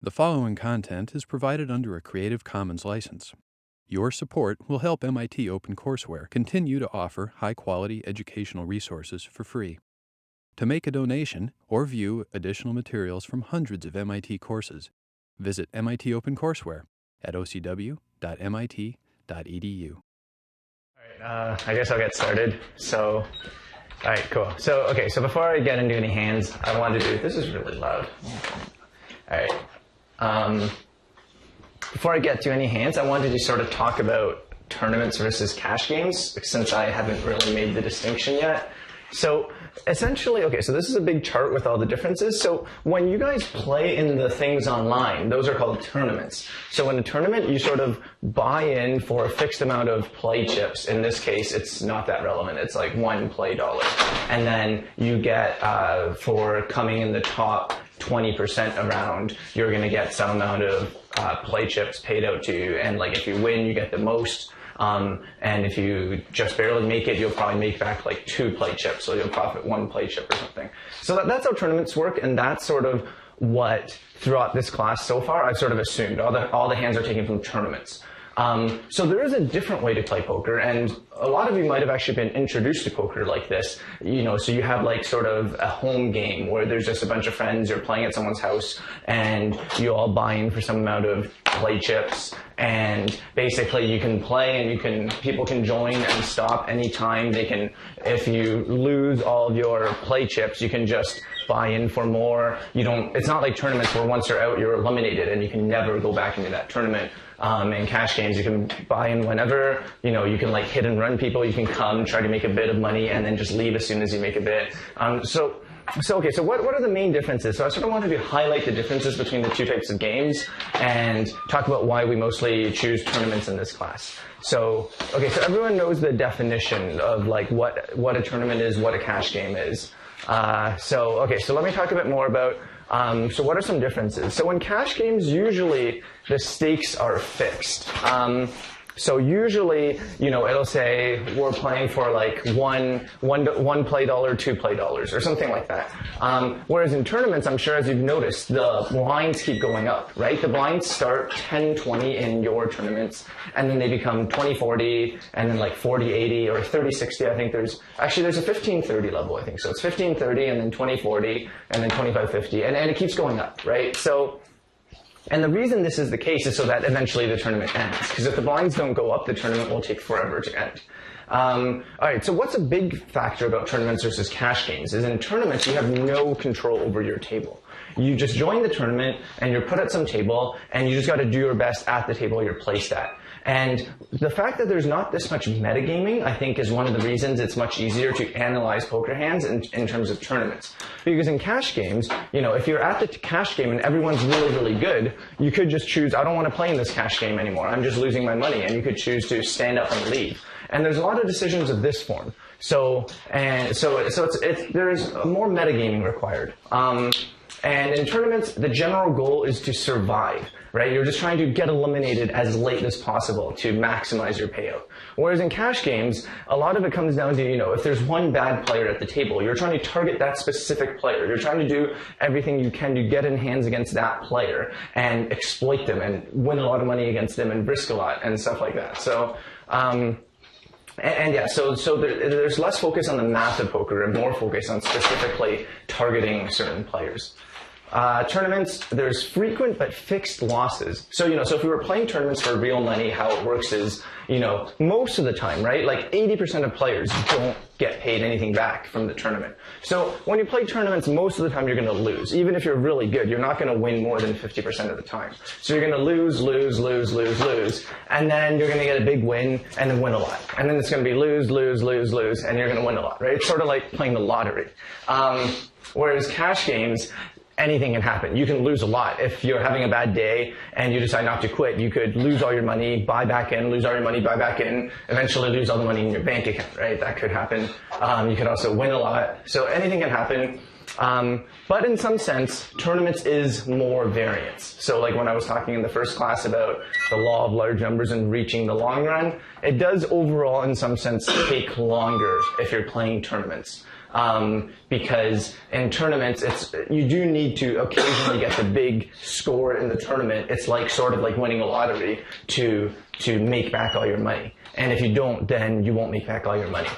The following content is provided under a Creative Commons license. Your support will help MIT OpenCourseware continue to offer high-quality educational resources for free. To make a donation or view additional materials from hundreds of MIT courses, visit MIT OpenCourseware at ocw.mit.edu. All right, I guess I'll get started. All right, cool. So before I get into any hands, I wanted to do, this is really loud. All right. Before I get to any hands, I wanted to sort of talk about tournaments versus cash games, since I haven't really made the distinction yet. So essentially, so this is a big chart with all the differences. So when you guys play in the things online, those are called tournaments. So in a tournament, you sort of buy in for a fixed amount of play chips. In this case, it's not that relevant. It's like $1 play dollar. And then you get, for coming in the top 20% around, you're going to get some amount of play chips paid out to you. And like if you win, you get the most. And if you just barely make it, you'll probably make back like 2 play chips, so you'll profit 1 play chip or something. So that's how tournaments work, and that's sort of what, throughout this class so far, I've sort of assumed. All the hands are taken from tournaments. So there is a different way to play poker, and a lot of you might have actually been introduced to poker like this. So you have like sort of a home game where there's just a bunch of friends, you're playing at someone's house, and you all buy in for some amount of play chips, and basically you can play and people can join and stop anytime. If you lose all of your play chips, you can just buy in for more. It's not like tournaments where once you're out, you're eliminated and you can never go back into that tournament. In cash games, you can buy in whenever, you can like hit and run people, you can come, try to make a bit of money, and then just leave as soon as you make a bit. So what are the main differences? So I sort of wanted to highlight the differences between the two types of games and talk about why we mostly choose tournaments in this class. So everyone knows the definition of like what a tournament is, what a cash game is. So let me talk a bit more about so what are some differences? So in cash games, usually the stakes are fixed. So usually, it'll say we're playing for like one play dollar, 2 play dollars, or something like that. Whereas in tournaments, I'm sure as you've noticed, the blinds keep going up, right? The blinds start 10-20 in your tournaments, and then they become 20-40, and then like 40-80 or 30-60. I think there's a 15-30 level, I think. So it's 15-30, and then 20-40, and then 25-50, and it keeps going up, right? And the reason this is the case is so that eventually the tournament ends. Because if the blinds don't go up, the tournament will take forever to end. All right, so what's a big factor about tournaments versus cash games is in tournaments, you have no control over your table. You just join the tournament, and you're put at some table, and you just got to do your best at the table you're placed at. And the fact that there's not this much metagaming, I think, is one of the reasons it's much easier to analyze poker hands in terms of tournaments. Because in cash games, if you're at the cash game and everyone's really, really good, you could just choose, I don't want to play in this cash game anymore. I'm just losing my money. And you could choose to stand up and leave. And there's a lot of decisions of this form. So there's more metagaming required. And in tournaments, the general goal is to survive, right? You're just trying to get eliminated as late as possible to maximize your payout. Whereas in cash games, a lot of it comes down to, if there's one bad player at the table, you're trying to target that specific player. You're trying to do everything you can to get in hands against that player and exploit them and win a lot of money against them and risk a lot and stuff like that. So there's less focus on the math of poker and more focus on specifically targeting certain players. Tournaments, there's frequent but fixed losses. So if we were playing tournaments for real money, how it works is, most of the time, right? Like 80% of players don't get paid anything back from the tournament. So when you play tournaments, most of the time you're going to lose. Even if you're really good, you're not going to win more than 50% of the time. So you're going to lose, and then you're going to get a big win and then win a lot. And then it's going to be lose, and you're going to win a lot, right? It's sort of like playing the lottery. Whereas cash games, anything can happen. You can lose a lot. If you're having a bad day and you decide not to quit, you could lose all your money, buy back in, lose all your money, buy back in, eventually lose all the money in your bank account, right? That could happen. You could also win a lot. So anything can happen. But in some sense, tournaments is more variance. So like when I was talking in the first class about the law of large numbers and reaching the long run, it does overall in some sense take longer if you're playing tournaments. because in tournaments, you do need to occasionally get the big score in the tournament. It's like sort of like winning a lottery to make back all your money. And if you don't, then you won't make back all your money.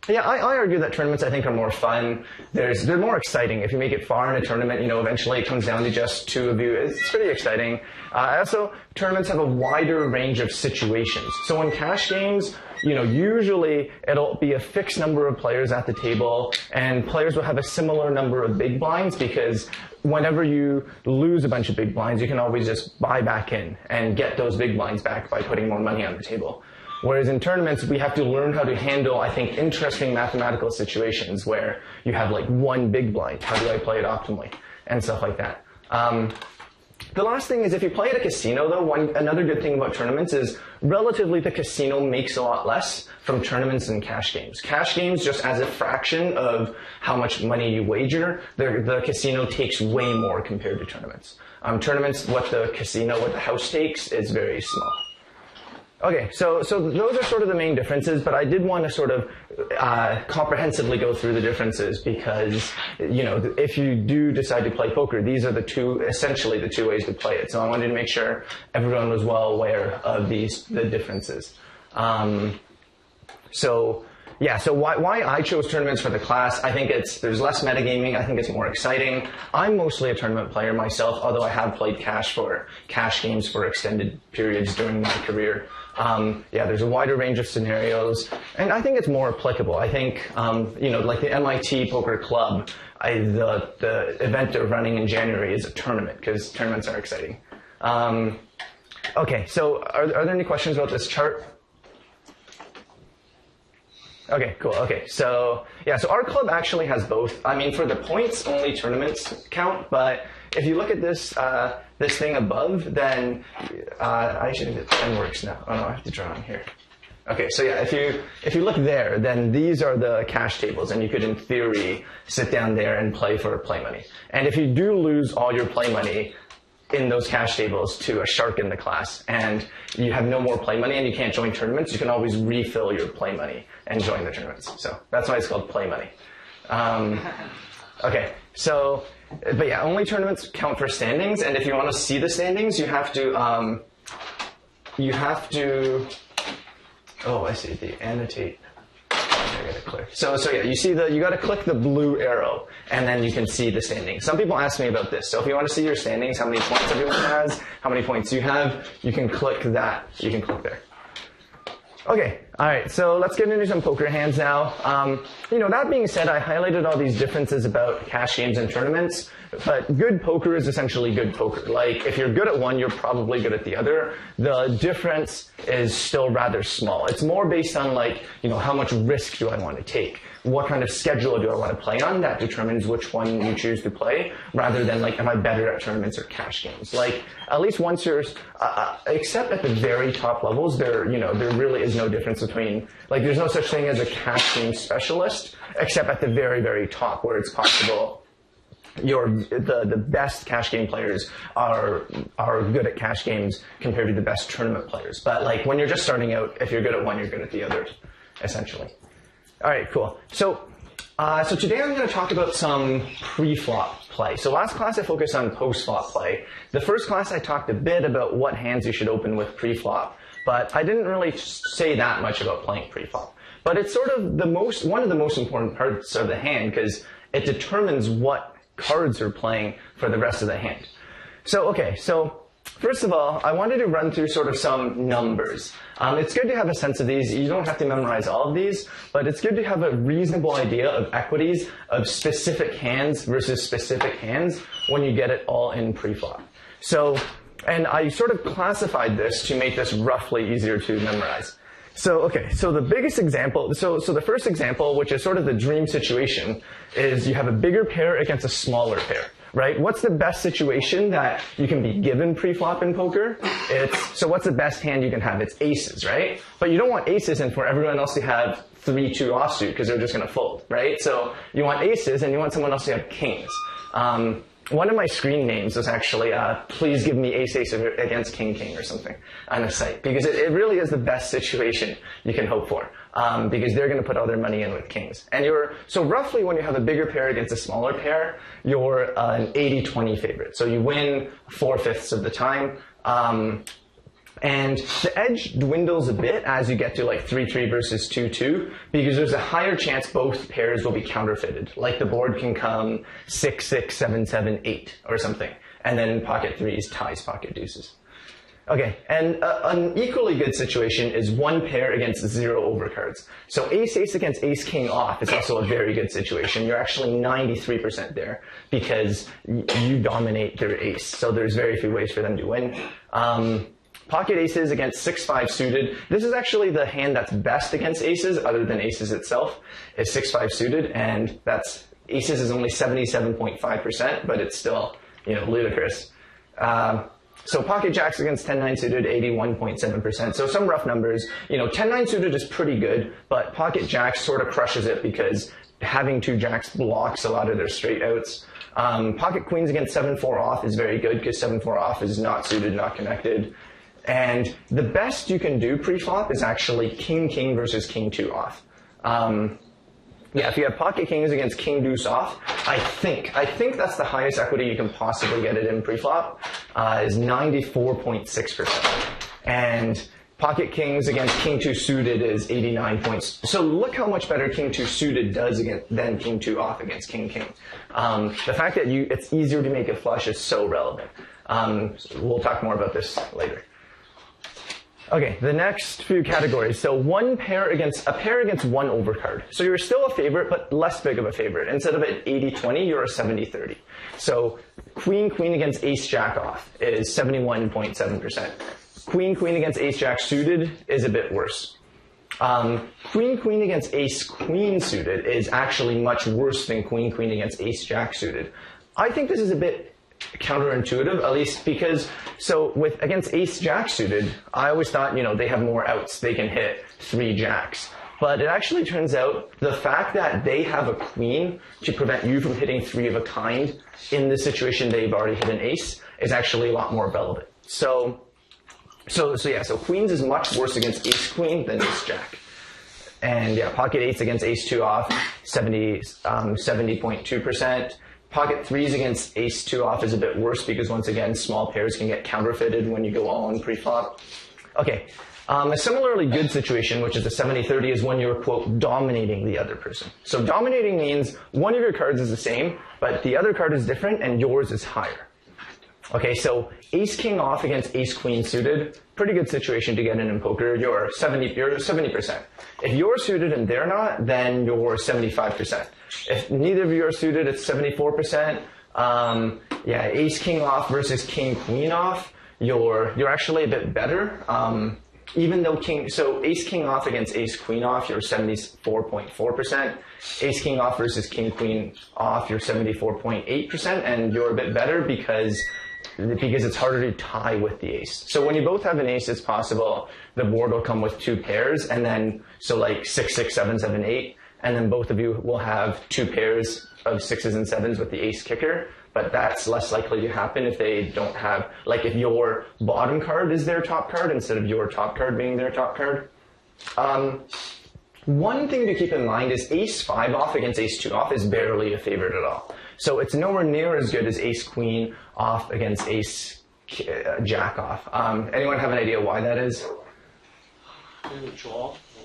Yeah, I argue that tournaments, I think, are more fun. They're more exciting. If you make it far in a tournament, eventually it comes down to just two of you. It's pretty exciting. Also, tournaments have a wider range of situations. So in cash games, usually it'll be a fixed number of players at the table, and players will have a similar number of big blinds, because whenever you lose a bunch of big blinds, you can always just buy back in and get those big blinds back by putting more money on the table. Whereas in tournaments, we have to learn how to handle, I think, interesting mathematical situations where you have like one big blind. How do I play it optimally? And stuff like that. The last thing is, if you play at a casino, though, another good thing about tournaments is relatively the casino makes a lot less from tournaments than cash games. Cash games, just as a fraction of how much money you wager, the casino takes way more compared to tournaments. Tournaments, what the house takes is very small. Okay, so those are sort of the main differences, but I did want to sort of comprehensively go through the differences, because, if you do decide to play poker, these are essentially the two ways to play it. So I wanted to make sure everyone was well aware of the differences. So why I chose tournaments for the class, I think there's less metagaming, I think it's more exciting. I'm mostly a tournament player myself, although I have played cash games for extended periods during my career. There's a wider range of scenarios, and I think it's more applicable. I think, like the MIT Poker Club, the event they're running in January is a tournament, because tournaments are exciting. Okay, so are there any questions about this chart? Okay, cool. Okay, so our club actually has both. I mean, for the points, only tournaments count, but if you look at this this thing above, then I should think that 10 works now. Oh no, I have to draw on here. Okay, so if you look there, then these are the cash tables, and you could, in theory, sit down there and play for play money. And if you do lose all your play money in those cash tables to a shark in the class, and you have no more play money and you can't join tournaments, you can always refill your play money and join the tournaments. So that's why it's called play money. Okay, so, but yeah, only tournaments count for standings, and if you want to see the standings, you have to, oh, I see, the annotate. I gotta clear. So yeah, you gotta click the blue arrow, and then you can see the standings. Some people ask me about this. So if you want to see your standings, how many points everyone has, how many points you have, you can click that. You can click there. Okay, alright, so let's get into some poker hands now. That being said, I highlighted all these differences about cash games and tournaments, but good poker is essentially good poker. Like, if you're good at one, you're probably good at the other. The difference is still rather small. It's more based on, like, how much risk do I want to take? What kind of schedule do I want to play on? That determines which one you choose to play, rather than, like, am I better at tournaments or cash games? Like, at least once you're, except at the very top levels, there really is no difference between, like, there's no such thing as a cash game specialist, except at the very, very top, where it's possible the best cash game players are good at cash games compared to the best tournament players. But, like, when you're just starting out, if you're good at one, you're good at the other, essentially. All right, cool. So today I'm going to talk about some pre-flop play. So last class I focused on post-flop play. The first class I talked a bit about what hands you should open with pre-flop, but I didn't really say that much about playing pre-flop. But it's sort of one of the most important parts of the hand, because it determines what cards are playing for the rest of the hand. So first of all, I wanted to run through sort of some numbers. It's good to have a sense of these. You don't have to memorize all of these, but it's good to have a reasonable idea of equities of specific hands versus specific hands when you get it all in pre-flop. And I sort of classified this to make this roughly easier to memorize. So the biggest example, so the first example, which is sort of the dream situation, is you have a bigger pair against a smaller pair. Right? What's the best situation that you can be given pre-flop in poker? So what's the best hand you can have? It's aces, right? But you don't want aces and for everyone else to have 3-2 offsuit, because they're just going to fold, right? So you want aces and you want someone else to have kings. one of my screen names was actually, please give me ace-ace against king-king or something on a site, because it really is the best situation you can hope for, because they're going to put all their money in with kings. And so roughly when you have a bigger pair against a smaller pair, you're an 80-20 favorite. So you win 4/5 of the time. And the edge dwindles a bit as you get to like 3-3 versus 2-2, because there's a higher chance both pairs will be counterfeited. Like the board can come 6-6, 7-7, 8 or something. And then pocket threes ties pocket deuces. Okay, and an equally good situation is one pair against 0 overcards. So ace-ace against ace-king off is also a very good situation. You're actually 93% there because you dominate their ace. So there's very few ways for them to win. Pocket aces against 6-5 suited. This is actually the hand that's best against aces, other than aces itself, is 6-5 suited, and that's aces is only 77.5%, but it's still, ludicrous. So pocket jacks against 10-9 suited, 81.7%. So some rough numbers. 10-9 suited is pretty good, but pocket jacks sort of crushes it because having 2 jacks blocks a lot of their straight outs. Pocket queens against 7-4 off is very good because 7-4 off is not suited, not connected. And the best you can do pre-flop is actually king-king versus king-2 off. If you have pocket kings against king-deuce off, I think that's the highest equity you can possibly get it in pre-flop, is 94.6%. And pocket kings against king-2 suited is 89 points. So look how much better king-2 suited does than king-2 off against king-king. The fact that it's easier to make it flush is so relevant. We'll talk more about this later. Okay, the next few categories. So a pair against 1 overcard. So you're still a favorite, but less big of a favorite. Instead of an 80-20, you're a 70-30. So queen against ace jack off is 71.7%. Queen against ace jack suited is a bit worse. Queen against ace queen suited is actually much worse than queen against ace jack suited. I think this is a bit counterintuitive, at least because, against ace jack suited, I always thought, they have more outs. They can hit 3 jacks. But it actually turns out the fact that they have a queen to prevent you from hitting 3 of a kind in the situation they've already hit an ace is actually a lot more relevant. So queens is much worse against ace queen than ace jack. And pocket eights against ace 2 off, 70.2%. Pocket threes against ace 2 off is a bit worse because, once again, small pairs can get counterfeited when you go all in pre-flop. Okay, a similarly good situation, which is the 70-30, is when you're, quote, dominating the other person. So dominating means one of your cards is the same, but the other card is different and yours is higher. Okay, so ace king off against ace queen suited, pretty good situation to get in poker. You're 70%. If you're suited and they're not, then you're 75%. If neither of you are suited, it's 74%. Ace king off versus king queen off, you're actually a bit better. Even though ace king off against ace queen off, you're 74.4%. Ace king off versus king queen off, you're 74.8%, and you're a bit better because it's harder to tie with the ace. So when you both have an ace, it's possible the board will come with 2 pairs, and then 6, 6, 7, 7, 8, and then both of you will have 2 pairs of 6s and 7s with the ace kicker. But that's less likely to happen if they don't have, if your bottom card is their top card instead of your top card being their top card. One thing to keep in mind is ace 5 off against ace 2 off is barely a favorite at all. So it's nowhere near as good as ace queen off against ace jack off. Anyone have an idea why that is?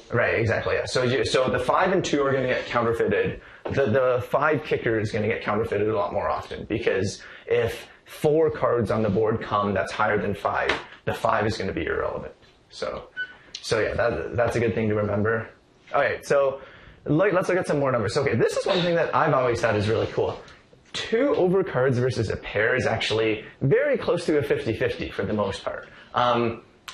Right, exactly, yeah. So the 5 and 2 are going to get counterfeited. The 5 kicker is going to get counterfeited a lot more often, because if 4 cards on the board come that's higher than 5, the 5 is going to be irrelevant. So that's a good thing to remember. Okay, so let's look at some more numbers. Okay, this is one thing that I've always thought is really cool. 2 overcards versus a pair is actually very close to a 50-50 for the most part.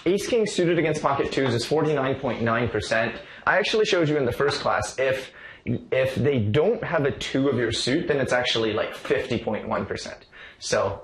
Ace king suited against pocket 2s is 49.9%. I actually showed you in the first class, if they don't have a 2 of your suit, then it's actually 50.1%. So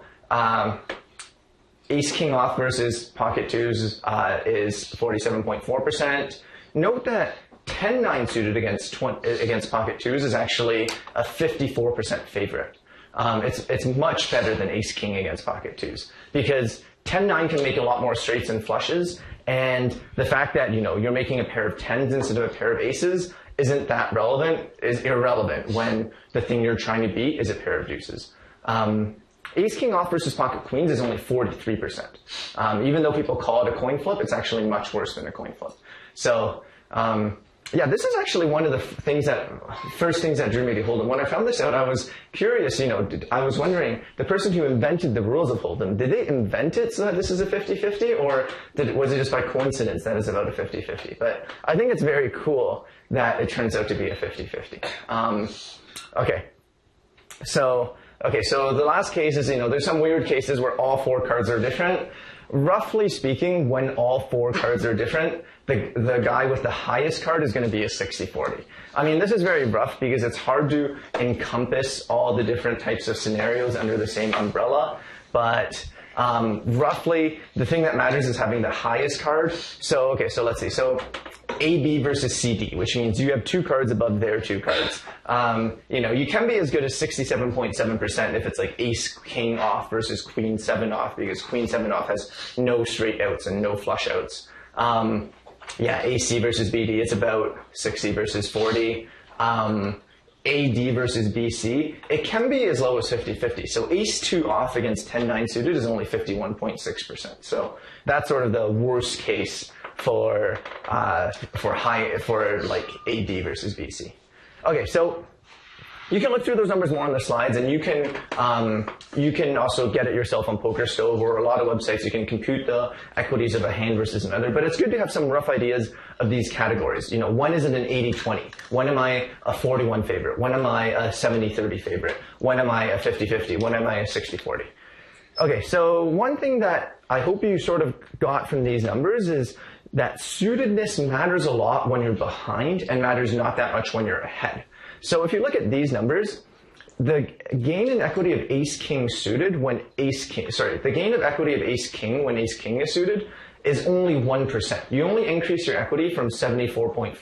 ace king off versus pocket 2s is 47.4%. Note that 10-9 suited against pocket 2s is actually a 54% favorite. it's much better than ace-king against pocket twos, because 10-9 can make a lot more straights and flushes, and the fact that, you're making a pair of tens instead of a pair of aces isn't that relevant, is irrelevant when the thing you're trying to beat is a pair of deuces. Ace-king off versus pocket queens is only 43%. Even though people call it a coin flip, it's actually much worse than a coin flip. So, yeah, this is actually one of the first things that drew me to Hold'em. When I found this out, I was curious, I was wondering, the person who invented the rules of Hold'em, did they invent it so that this is a 50-50, or was it just by coincidence that it's about a 50-50? But I think it's very cool that it turns out to be a 50-50. Okay, so the last case is, there's some weird cases where all four cards are different. Roughly speaking, when all four cards are different, the guy with the highest card is going to be a 60-40. I mean, this is very rough because it's hard to encompass all the different types of scenarios under the same umbrella, but roughly, the thing that matters is having the highest card. So let's see. So AB versus CD, which means you have two cards above their two cards. You can be as good as 67.7% if it's like ace-king off versus queen-7 off, because queen-7 off has no straight outs and no flush outs. AC versus BD, it's about 60 versus 40. AD versus BC, it can be as low as 50-50. So ace-2 off against 10-9 suited is only 51.6%. So that's sort of the worst case for like AD versus BC. Okay, so you can look through those numbers more on the slides, and you can also get it yourself on PokerStove or a lot of websites. You can compute the equities of a hand versus another, but it's good to have some rough ideas of these categories. When is it an 80-20? When am I a 41 favorite? When am I a 70-30 favorite? When am I a 50-50? When am I a 60-40? Okay, so one thing that I hope you sort of got from these numbers is that suitedness matters a lot when you're behind and matters not that much when you're ahead. So if you look at these numbers, the gain in equity of ace-king suited when the gain of equity of ace-king when ace-king is suited is only 1%. You only increase your equity from 74.4 to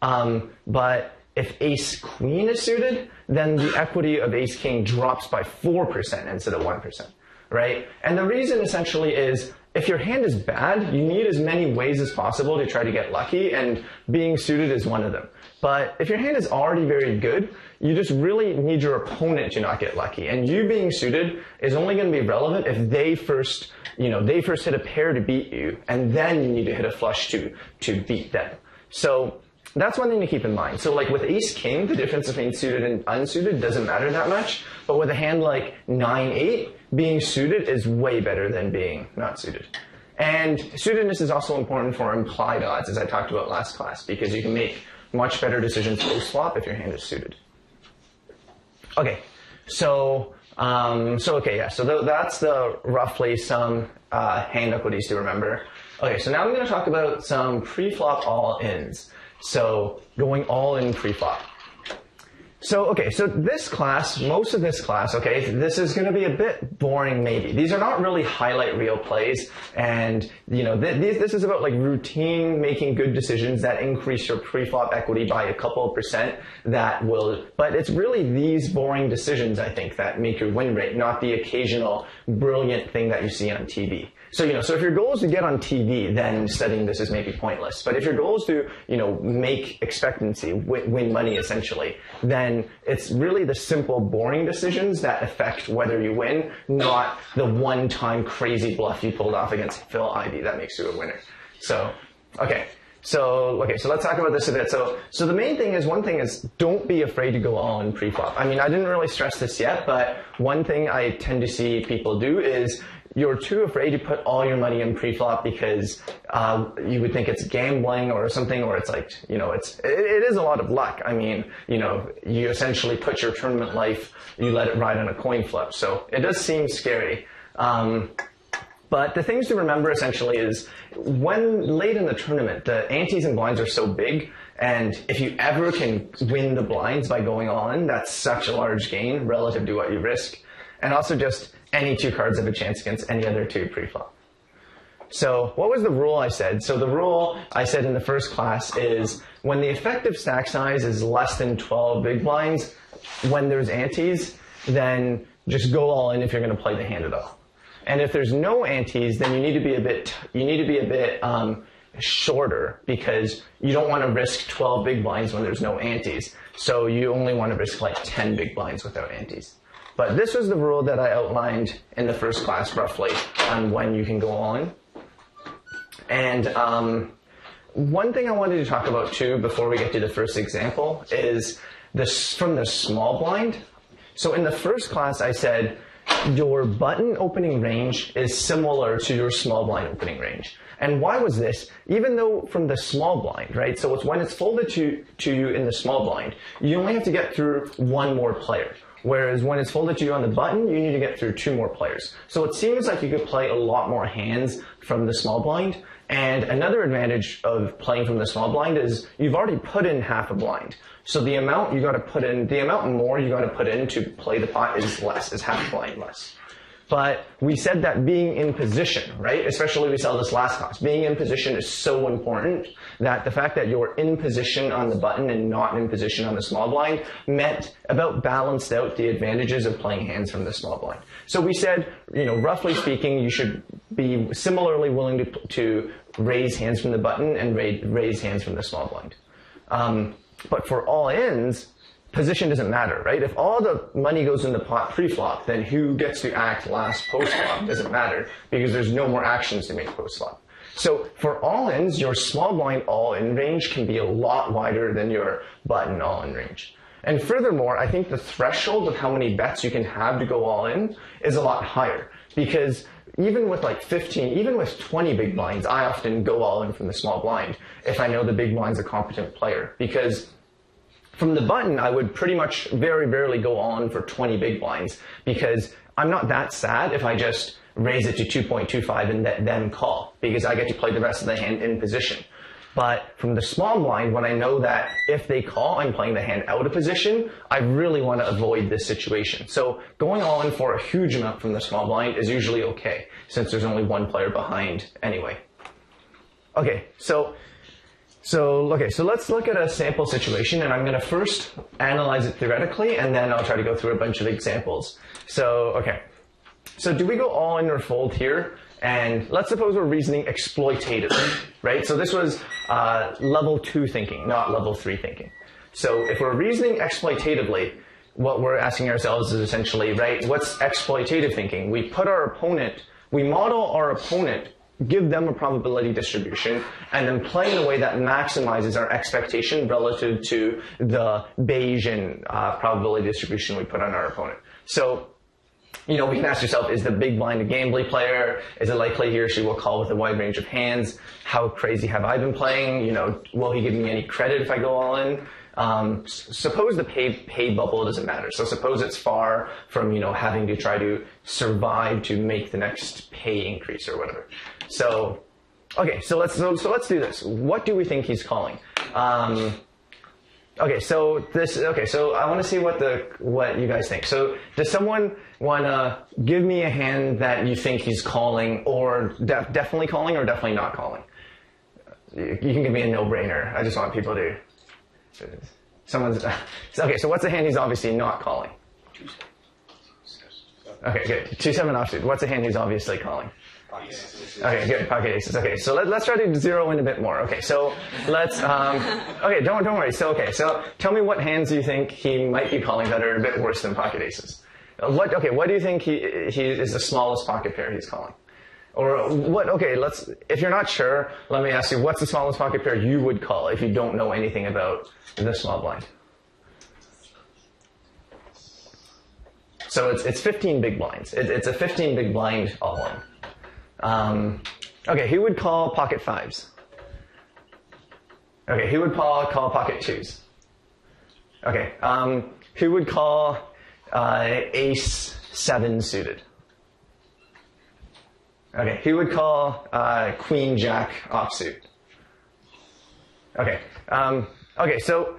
75.4. But if ace-queen is suited, then the equity of ace-king drops by 4% instead of 1%, right? And the reason essentially is, if your hand is bad, you need as many ways as possible to try to get lucky, and being suited is one of them. But if your hand is already very good, you just really need your opponent to not get lucky. And you being suited is only going to be relevant if they first hit a pair to beat you, and then you need to hit a flush to beat them. So that's one thing to keep in mind. So like with ace-king, the difference between suited and unsuited doesn't matter that much. But with a hand like 9-8, being suited is way better than being not suited. And suitedness is also important for implied odds, as I talked about last class, because you can make much better decisions post-flop if your hand is suited. Okay, so that's the roughly some hand equities to remember. Okay, so now I'm going to talk about some pre-flop all-ins. So going all in pre-flop. So this class, most of this class, this is going to be a bit boring maybe. These are not really highlight reel plays, and this is about like routine making good decisions that increase your pre-flop equity by a couple of percent but it's really these boring decisions, I think, that make your win rate, not the occasional brilliant thing that you see on TV. So if your goal is to get on TV, then studying this is maybe pointless. But if your goal is to, make expectancy, win money essentially, then it's really the simple, boring decisions that affect whether you win, not the one-time crazy bluff you pulled off against Phil Ivey that makes you a winner. So let's talk about this a bit. So the main thing is, don't be afraid to go all in pre-flop. I mean, I didn't really stress this yet, but one thing I tend to see people do is you're too afraid to put all your money in pre-flop because you would think it's gambling or something, or it's like, it is a lot of luck. I mean, you essentially put your tournament life, you let it ride on a coin flip. So it does seem scary. But the things to remember essentially is when late in the tournament, the antes and blinds are so big, and if you ever can win the blinds by going all in, that's such a large gain relative to what you risk. And also just any two cards have a chance against any other two pre-flop. So what was the rule I said? So the rule I said in the first class is when the effective stack size is less than 12 big blinds, when there's antes, then just go all in if you're going to play the hand at all. And if there's no antes, then you need to be a bit shorter, because you don't want to risk 12 big blinds when there's no antes. So you only want to risk like 10 big blinds without antes. But this was the rule that I outlined in the first class roughly on when you can go all in. And one thing I wanted to talk about too before we get to the first example is this from the small blind. So in the first class I said your button opening range is similar to your small blind opening range. And why was this? Even though from the small blind, right? So it's when it's folded to you in the small blind, you only have to get through one more player. Whereas when it's folded to you on the button, you need to get through two more players. So it seems like you could play a lot more hands from the small blind. And another advantage of playing from the small blind is you've already put in half a blind. So the amount more you got to put in to play the pot is less, is half a blind less. But we said that being in position, right? Especially we saw this last class. Being in position is so important that the fact that you're in position on the button and not in position on the small blind meant about balanced out the advantages of playing hands from the small blind. So we said, roughly speaking, you should be similarly willing to raise hands from the button and raise hands from the small blind. But for all ins, position doesn't matter, right? If all the money goes in the pot pre-flop, then who gets to act last post-flop doesn't matter, because there's no more actions to make post-flop. So for all-ins, your small blind all-in range can be a lot wider than your button all-in range. And furthermore, I think the threshold of how many bets you can have to go all-in is a lot higher, because even with like 15, even with 20 big blinds, I often go all-in from the small blind if I know the big blind's a competent player, because from the button, I would pretty much very rarely go on for 20 big blinds, because I'm not that sad if I just raise it to 2.25 and then call, because I get to play the rest of the hand in position. But from the small blind, when I know that if they call, I'm playing the hand out of position, I really want to avoid this situation. So going all in for a huge amount from the small blind is usually okay, since there's only one player behind anyway. Okay, so let's look at a sample situation, and I'm going to first analyze it theoretically, and then I'll try to go through a bunch of examples. So do we go all in or fold here? And let's suppose we're reasoning exploitatively, right? So this was level 2 thinking, not level 3 thinking. So if we're reasoning exploitatively, what we're asking ourselves is essentially, right, what's exploitative thinking? We model our opponent, give them a probability distribution, and then play in a way that maximizes our expectation relative to the Bayesian probability distribution we put on our opponent. So, we can ask yourself, is the big blind a gambly player? Is it likely he or she will call with a wide range of hands? How crazy have I been playing? Will he give me any credit if I go all in? Suppose the pay bubble doesn't matter. So suppose it's far from, having to try to survive to make the next pay increase or whatever. So let's do this. What do we think he's calling? So I want to see what you guys think. So does someone want to give me a hand that you think he's calling, or definitely calling, or definitely not calling? You can give me a no-brainer. I just want people to. Okay, so what's the hand he's obviously not calling? Okay, good. 2-7 offsuit. What's the hand he's obviously calling? Okay, good. Pocket aces. Okay, so let's try to zero in a bit more. Okay, so let's. Okay, don't worry. So tell me what hands you think he might be calling that are a bit worse than pocket aces. What do you think he is the smallest pocket pair he's calling? Or what? Okay, if you're not sure, let me ask you, what's the smallest pocket pair you would call if you don't know anything about the small blind? So it's 15 big blinds. It's a 15 big blind all-in. Okay, who would call pocket fives? Okay, who would call pocket twos? Okay, who would call ace 7 suited? Okay, who would call queen jack offsuit? Okay, so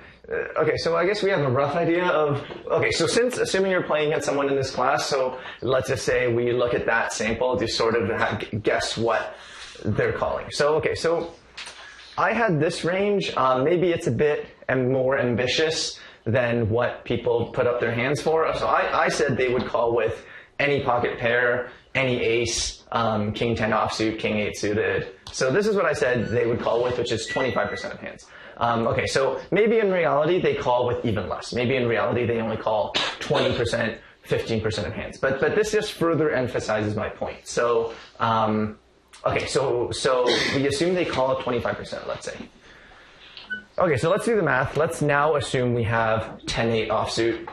I guess we have a rough idea of, so assuming you're playing against someone in this class, so let's just say we look at that sample to sort of guess what they're calling. So I had this range, maybe it's a bit more ambitious than what people put up their hands for. So I said they would call with any pocket pair, any ace, king 10 offsuit, king 8 suited. So this is what I said they would call with, which is 25% of hands. Okay, so maybe in reality they call with even less. Maybe in reality they only call 20%, 15% of hands. But this just further emphasizes my point. So okay, so we assume they call 25%, let's say. Okay, so let's do the math. Let's now assume we have 10-8 offsuit.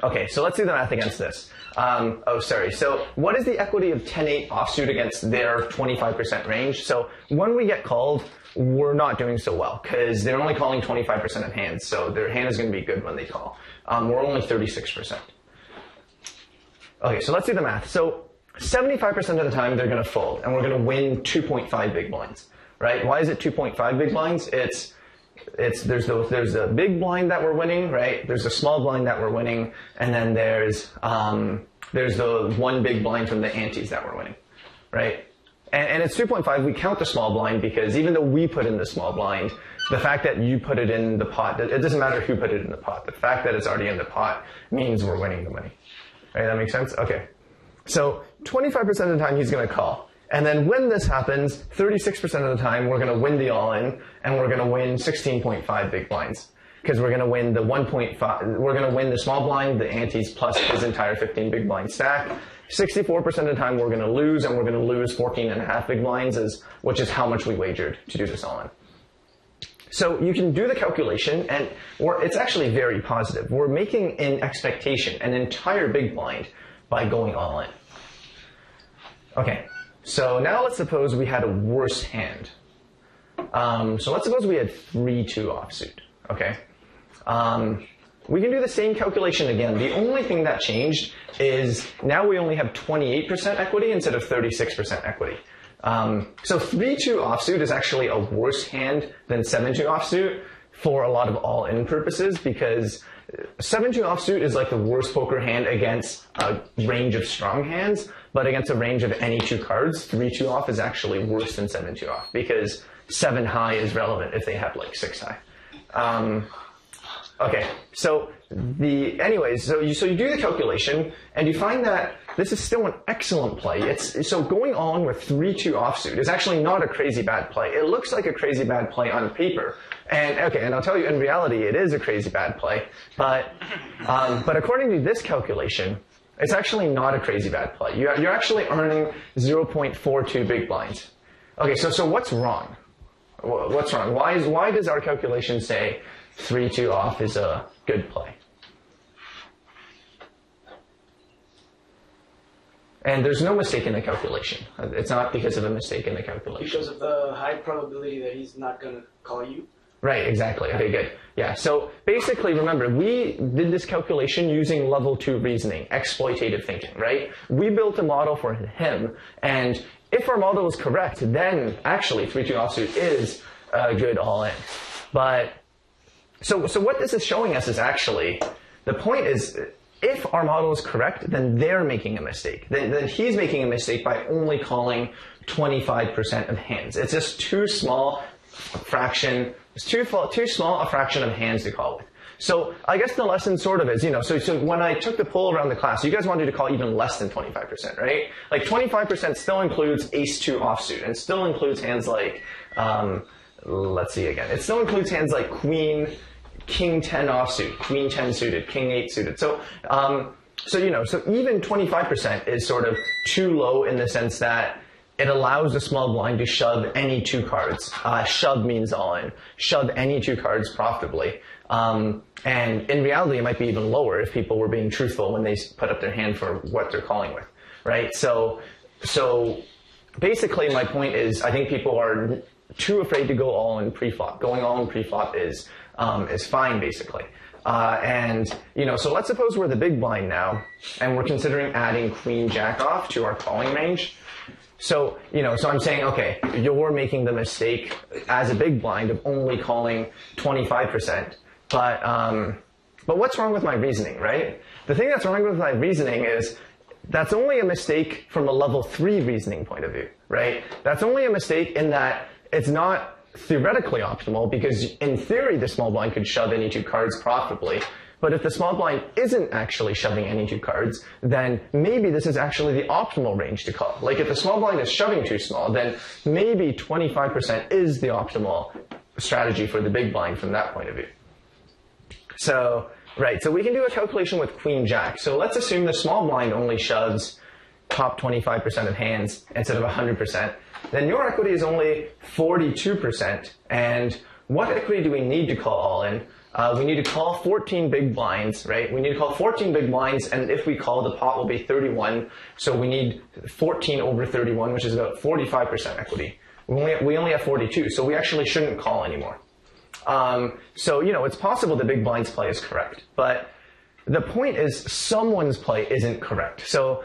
Okay, so let's do the math against this. So what is the equity of 10-8 offsuit against their 25% range? So when we get called, we're not doing so well because they're only calling 25% of hands, so their hand is going to be good when they call. We're only 36%. Okay, so let's do the math. So 75% of the time they're going to fold, and we're going to win 2.5 big blinds, right? Why is it 2.5 big blinds? There's the big blind that we're winning, right? There's the small blind that we're winning, and then there's the one big blind from the antes that we're winning, right? And it's 2.5. We count the small blind because even though we put in the small blind, the fact that you put it in the pot, it doesn't matter who put it in the pot. The fact that it's already in the pot means we're winning the money. Right? That makes sense? Okay. So 25% of the time he's going to call. And then when this happens, 36% of the time we're going to win the all-in, and we're going to win 16.5 big blinds. Because we're going to win the 1.5, we're going to win the small blind, the antes, plus his entire 15 big blind stack. 64% of the time we're going to lose, and we're going to lose 14.5 big blinds, which is how much we wagered to do this all-in. So you can do the calculation, and it's actually very positive. We're making an expectation, an entire big blind, by going all-in. Okay, so now let's suppose we had a worse hand. So let's suppose we had 3-2 offsuit, okay? We can do the same calculation again. The only thing that changed is now we only have 28% equity instead of 36% equity. So 3-2 offsuit is actually a worse hand than 7-2 offsuit for a lot of all-in purposes because 7-2 offsuit is like the worst poker hand against a range of strong hands, but against a range of any two cards, 3-2 off is actually worse than 7-2 off because 7 high is relevant if they have like 6 high. Okay, so you do the calculation and you find that this is still an excellent play. So going on with 3-2 offsuit is actually not a crazy bad play. It looks like a crazy bad play on paper. And I'll tell you in reality it is a crazy bad play. But according to this calculation, it's actually not a crazy bad play. You're actually earning 0.42 big blinds. Okay, so what's wrong? What's wrong? Why does our calculation say 3-2 off is a good play? And there's no mistake in the calculation. It's not because of a mistake in the calculation. Because of the high probability that he's not going to call you? Right, exactly. Okay, good. Yeah, so basically, remember, we did this calculation using level 2 reasoning, exploitative thinking, right? We built a model for him, and if our model is correct, then actually 3-2 offsuit is a good all-in. But so what this is showing us is actually, the point is, if our model is correct, then they're making a mistake. Then he's making a mistake by only calling 25% of hands. It's just too small a fraction. It's too small a fraction of hands to call with. So I guess the lesson sort of is, so when I took the poll around the class, you guys wanted to call even less than 25%, right? Like 25% still includes ace-2 offsuit, and still includes hands like, let's see again. It still includes hands like queen, king 10 offsuit, queen 10 suited, king 8 suited. So even 25% is sort of too low in the sense that it allows the small blind to shove any 2 cards. Shove means all in. Shove any 2 cards profitably. And in reality, it might be even lower if people were being truthful when they put up their hand for what they're calling with, right? So basically my point is I think people are too afraid to go all in pre-flop. Going all in pre-flop is fine, basically. So let's suppose we're the big blind now, and we're considering adding queen jack off to our calling range. So I'm saying, okay, you're making the mistake as a big blind of only calling 25%. But what's wrong with my reasoning, right? The thing that's wrong with my reasoning is that's only a mistake from a level 3 reasoning point of view, right? That's only a mistake in that it's not theoretically optimal because in theory the small blind could shove any two cards profitably. But if the small blind isn't actually shoving any two cards, then maybe this is actually the optimal range to call. Like if the small blind is shoving too small, then maybe 25% is the optimal strategy for the big blind from that point of view. So, right, so we can do a calculation with queen jack. So let's assume the small blind only shoves top 25% of hands instead of 100%. Then your equity is only 42%. And what equity do we need to call all in? We need to call 14 big blinds, right? We need to call 14 big blinds, and if we call, the pot will be 31. So we need 14 over 31, which is about 45% equity. We only have 42, so we actually shouldn't call anymore. So, you know, it's possible the big blind's play is correct, but the point is someone's play isn't correct. So,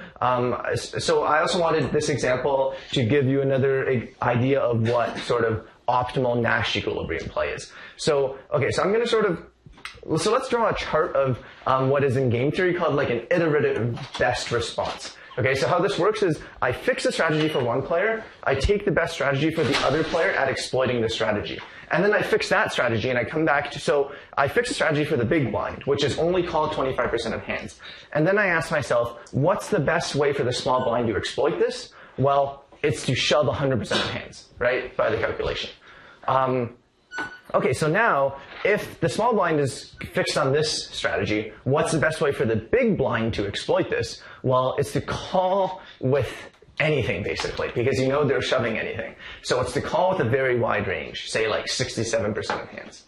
so I also wanted this example to give you another idea of what sort of optimal Nash equilibrium play is. So, okay, so I'm going to so let's draw a chart of what is in game theory called like an iterative best response. Okay, so how this works is I fix a strategy for one player, I take the best strategy for the other player at exploiting the strategy. And then I fix that strategy and I come back to, so I fix a strategy for the big blind, which is only called 25% of hands. And then I ask myself, what's the best way for the small blind to exploit this? Well, it's to shove 100% of hands, right, by the calculation. Okay, so now, if the small blind is fixed on this strategy, what's the best way for the big blind to exploit this? Well, it's to call with anything, basically, because you know they're shoving anything. So it's to call with a very wide range, say like 67% of hands.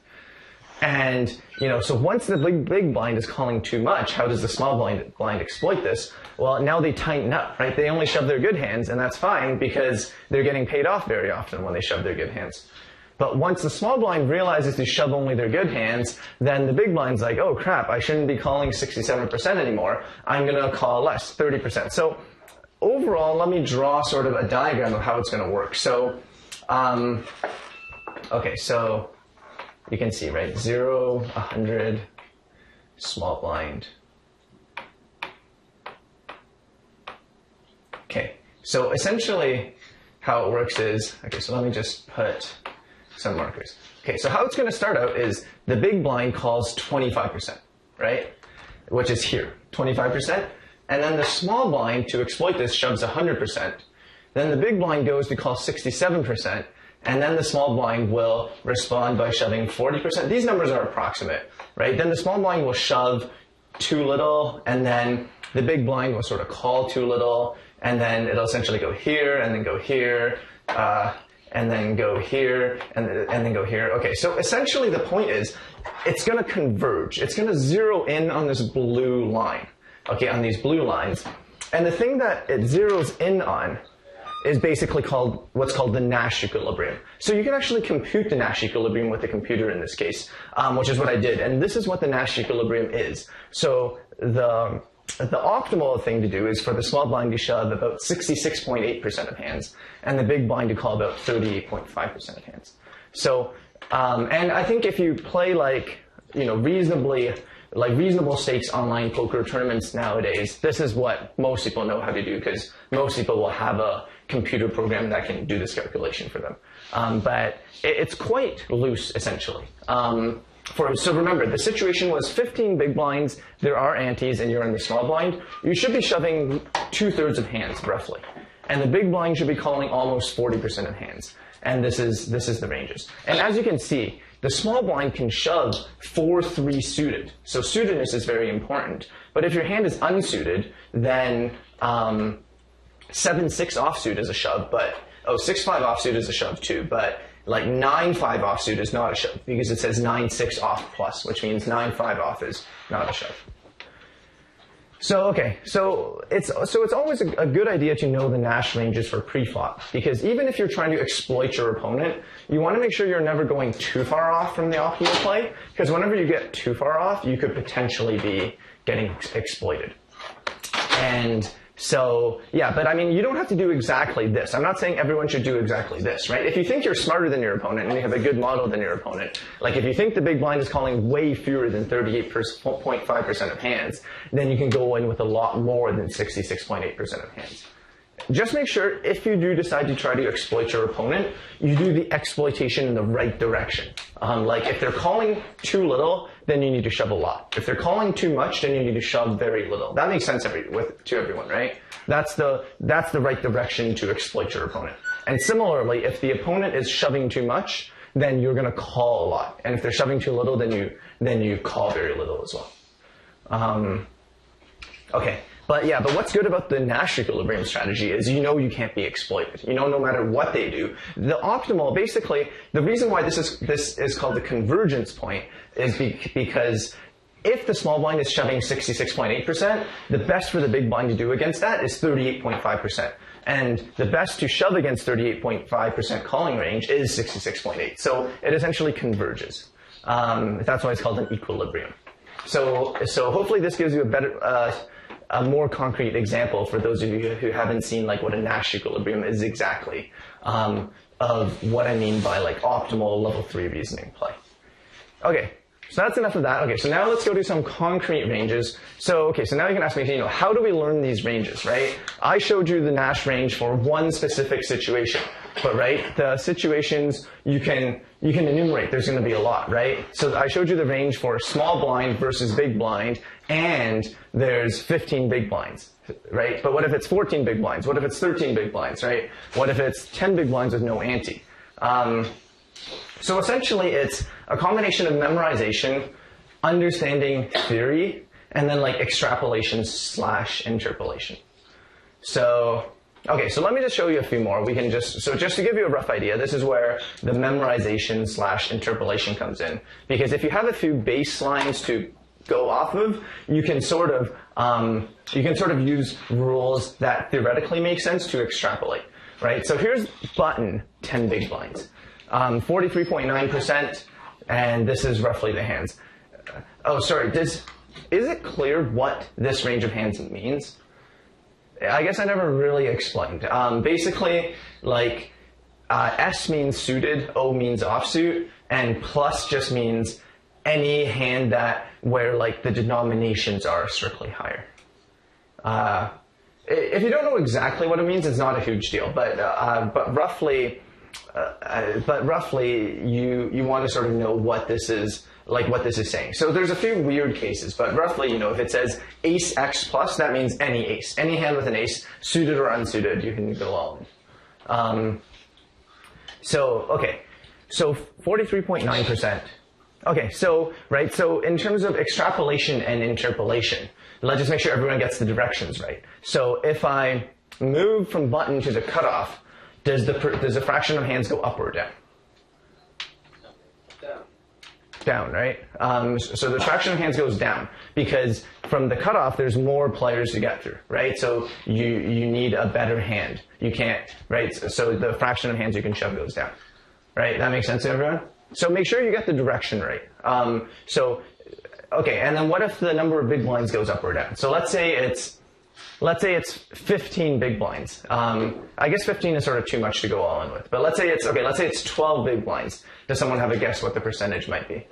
And, you know, so once the big blind is calling too much, how does the small blind exploit this? Well, now they tighten up, right? They only shove their good hands, and that's fine because they're getting paid off very often when they shove their good hands. But once the small blind realizes to shove only their good hands, then the big blind's like, oh crap, I shouldn't be calling 67% anymore. I'm going to call less, 30%. So overall, let me draw sort of a diagram of how it's going to work. So, okay, so you can see, right? 0, 100, small blind. Okay, so essentially how it works is, okay, so let me just put some markers. Okay, so how it's going to start out is the big blind calls 25%, right? Which is here, 25%. And then the small blind, to exploit this, shoves 100%. Then the big blind goes to call 67%. And then the small blind will respond by shoving 40%. These numbers are approximate, right? Then the small blind will shove too little, and then the big blind will sort of call too little, and then it'll essentially go here, and then go here, and then go here, and then go here. Okay, so essentially the point is, it's going to converge. It's going to zero in on this blue line, okay, on these blue lines. And the thing that it zeroes in on is basically called what's called the Nash equilibrium. So you can actually compute the Nash equilibrium with a computer in this case, which is what I did. And this is what the Nash equilibrium is. So the optimal thing to do is for the small blind to shove about 66.8% of hands, and the big blind to call about 38.5% of hands. So, and I think if you play like, you know, reasonable stakes online poker tournaments nowadays, this is what most people know how to do, because most people will have a computer program that can do this calculation for them. But it's quite loose, essentially. So remember, the situation was 15 big blinds, there are antes, and you're in the small blind. You should be shoving 2/3 of hands, roughly. And the big blind should be calling almost 40% of hands. And this is the ranges. And as you can see, the small blind can shove 4-3 suited. So suitedness is very important. But if your hand is unsuited, then 7-6 offsuit is a shove, but 6-5 offsuit is a shove too. But like 9-5 offsuit is not a shove because it says 9-6 off plus, which means 9-5 off is not a shove. So okay, so it's always a good idea to know the Nash ranges for pre-flop, because even if you're trying to exploit your opponent, you want to make sure you're never going too far off from the optimal play, because whenever you get too far off, you could potentially be getting exploited. And so, yeah, but I mean, you don't have to do exactly this. I'm not saying everyone should do exactly this, right? If you think you're smarter than your opponent and you have a good model than your opponent, like if you think the big blind is calling way fewer than 38.5% of hands, then you can go in with a lot more than 66.8% of hands. just make sure if you do decide to try to exploit your opponent, you do the exploitation in the right direction. Like if they're calling too little, then you need to shove a lot. If they're calling too much, then you need to shove very little. That makes sense to everyone, right? That's the right direction to exploit your opponent. And similarly, if the opponent is shoving too much, then you're going to call a lot. And if they're shoving too little, then you call very little as well. Okay. But what's good about the Nash equilibrium strategy is you know you can't be exploited. You know no matter what they do. The optimal, basically, the reason why this is called the convergence point is because if the small blind is shoving 66.8%, the best for the big blind to do against that is 38.5%. And the best to shove against 38.5% calling range is 66.8. So it essentially converges. That's why it's called an equilibrium. So hopefully this gives you a more concrete example for those of you who haven't seen like what a Nash equilibrium is exactly, of what I mean by like optimal level 3 reasoning play. Okay, so that's enough of that. Okay, so now let's go to some concrete ranges. So now you can ask me, how do we learn these ranges, right? I showed you the Nash range for one specific situation, but right, the situations you can enumerate. There's going to be a lot, right? So I showed you the range for small blind versus big blind, and there's 15 big blinds, right? But what if it's 14 big blinds? What if it's 13 big blinds, right? What if it's 10 big blinds with no ante? So essentially it's a combination of memorization, understanding theory, and then like extrapolation / interpolation. So let me just show you a few more. Just to give you a rough idea, this is where the memorization / interpolation comes in. Because if you have a few baselines to go off of, you can sort of use rules that theoretically make sense to extrapolate, right? So here's button 10 big blinds, 43.9%, and this is roughly the hands. Is it clear what this range of hands means? I guess I never really explained. Basically, like S means suited, O means offsuit, and plus just means any hand where like the denominations are strictly higher. If you don't know exactly what it means, it's not a huge deal. But roughly, you want to sort of know what this is saying. So there's a few weird cases, but roughly, if it says ace X plus, that means any ace, any hand with an ace, suited or unsuited, you can go all in. So 43.9%. Okay, so in terms of extrapolation and interpolation, let's just make sure everyone gets the directions right. So if I move from button to the cutoff, does the fraction of hands go up or down? Down, right? So the fraction of hands goes down because from the cutoff, there's more players to get through, right? So you need a better hand. You can't, right? So the fraction of hands you can shove goes down, right? That makes sense to everyone? So make sure you get the direction right. Okay, and then what if the number of big blinds goes up or down? So let's say it's 15 big blinds. I guess 15 is sort of too much to go all in with. But let's say it's 12 big blinds. Does someone have a guess what the percentage might be?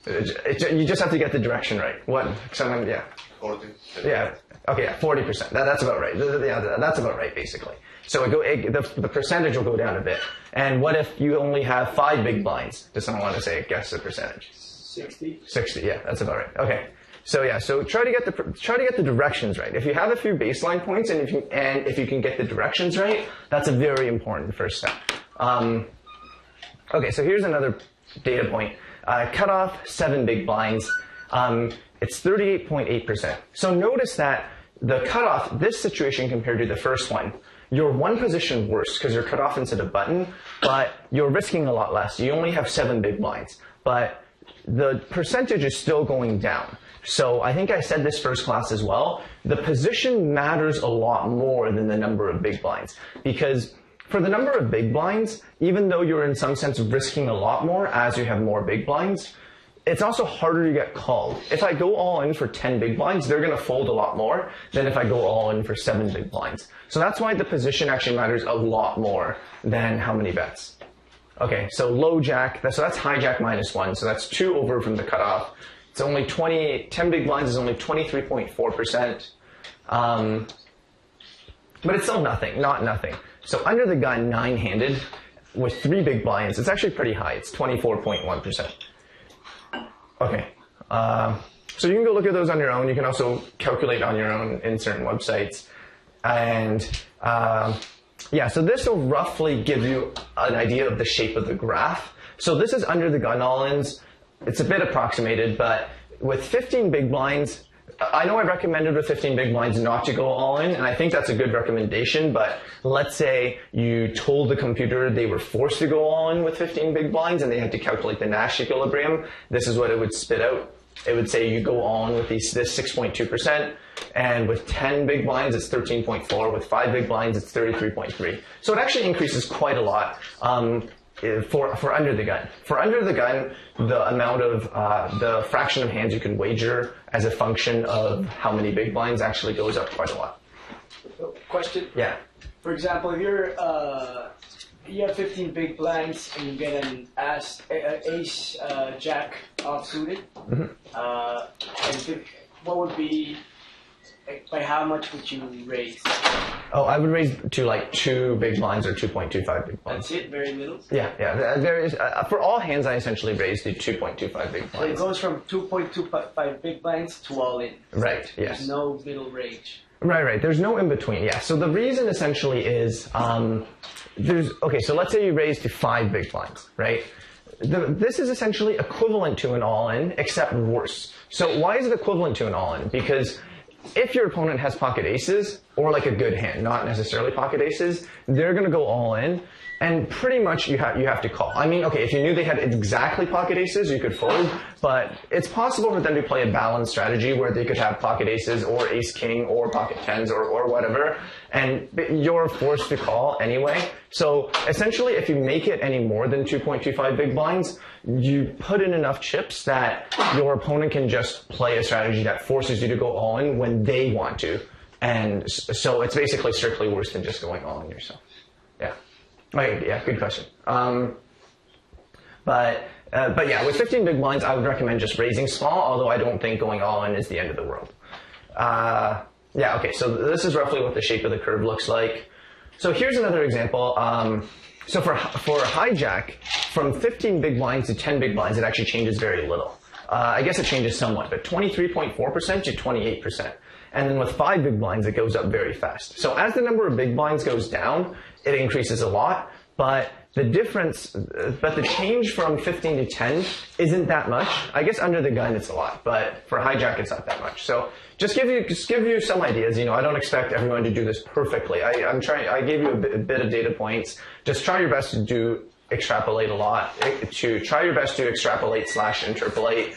You just have to get the direction right. What? Someone, yeah. 40. Yeah. Okay, yeah, 40%. That's about right. Yeah, that's about right, basically. So the percentage will go down a bit. And what if you only have 5 big blinds? Does someone want to guess the percentage? 60. 60. Yeah, that's about right. Okay. So try to get the directions right. If you have a few baseline points and if you can get the directions right, that's a very important first step. Okay, so here's another data point. Cutoff 7 big blinds. It's 38.8%. So notice that the cutoff, this situation compared to the first one, you're one position worse because you're cut off instead of button, but you're risking a lot less. You only have 7 big blinds, but the percentage is still going down. So I think I said this first class as well. The position matters a lot more than the number of big blinds because for the number of big blinds, even though you're in some sense risking a lot more as you have more big blinds, it's also harder to get called. If I go all in for 10 big blinds, they're going to fold a lot more than if I go all in for 7 big blinds. So that's why the position actually matters a lot more than how many bets. Okay, so low jack, so that's high jack -1, so that's 2 over from the cutoff. It's only 10 big blinds is only 23.4%. but it's still nothing, not nothing. So under the gun, 9-handed with 3 big blinds, it's actually pretty high. It's 24.1%. Okay. So you can go look at those on your own. You can also calculate on your own in certain websites. And yeah, so this will roughly give you an idea of the shape of the graph. So this is under the gun all-ins. It's a bit approximated, but with 15 big blinds, I know I recommended with 15 big blinds not to go all in, and I think that's a good recommendation, but let's say you told the computer they were forced to go all in with 15 big blinds and they had to calculate the Nash equilibrium. This is what it would spit out. It would say you go all in with this 6.2%, and with 10 big blinds, it's 13.4. With 5 big blinds, it's 33.3. So it actually increases quite a lot. For under the gun. For under the gun, the amount of, the fraction of hands you can wager as a function of how many big blinds actually goes up quite a lot. Question? Yeah. For example, if you're, you have 15 big blinds and you get an ace jack offsuited, and what would be, by how much would you raise? Oh, I would raise to like 2 big blinds or 2.25 big blinds. That's it? Very little? Yeah. There is, for all hands, I essentially raise to 2.25 big blinds. So it goes from 2.25 big blinds to all in. Right, yes. There's no middle range. Right. There's no in between. Yeah. So the reason essentially is, okay, so let's say you raise to 5 big blinds, right? This is essentially equivalent to an all-in, except worse. So why is it equivalent to an all-in? Because if your opponent has pocket aces, or like a good hand, not necessarily pocket aces, they're going to go all in, and pretty much you have to call. I mean, okay, if you knew they had exactly pocket aces, you could fold, but it's possible for them to play a balanced strategy where they could have pocket aces or ace king or pocket tens or whatever, and you're forced to call anyway. So essentially, if you make it any more than 2.25 big blinds, you put in enough chips that your opponent can just play a strategy that forces you to go all in when they want to. And so it's basically strictly worse than just going all in yourself. Yeah. Okay, yeah, good question. But yeah, with 15 big blinds, I would recommend just raising small, although I don't think going all in is the end of the world. Yeah, okay, so this is roughly what the shape of the curve looks like. So here's another example. So for hijack, from 15 big blinds to 10 big blinds, it actually changes very little. I guess it changes somewhat, but 23.4% to 28%. And then with 5 big blinds, it goes up very fast. So as the number of big blinds goes down, it increases a lot, but the change from 15 to 10 isn't that much. I guess under the gun it's a lot, but for hijack it's not that much. So just give you some ideas. You know, I don't expect everyone to do this perfectly. I gave you a bit of data points. Just try your best to extrapolate a lot. Try your best to extrapolate / interpolate.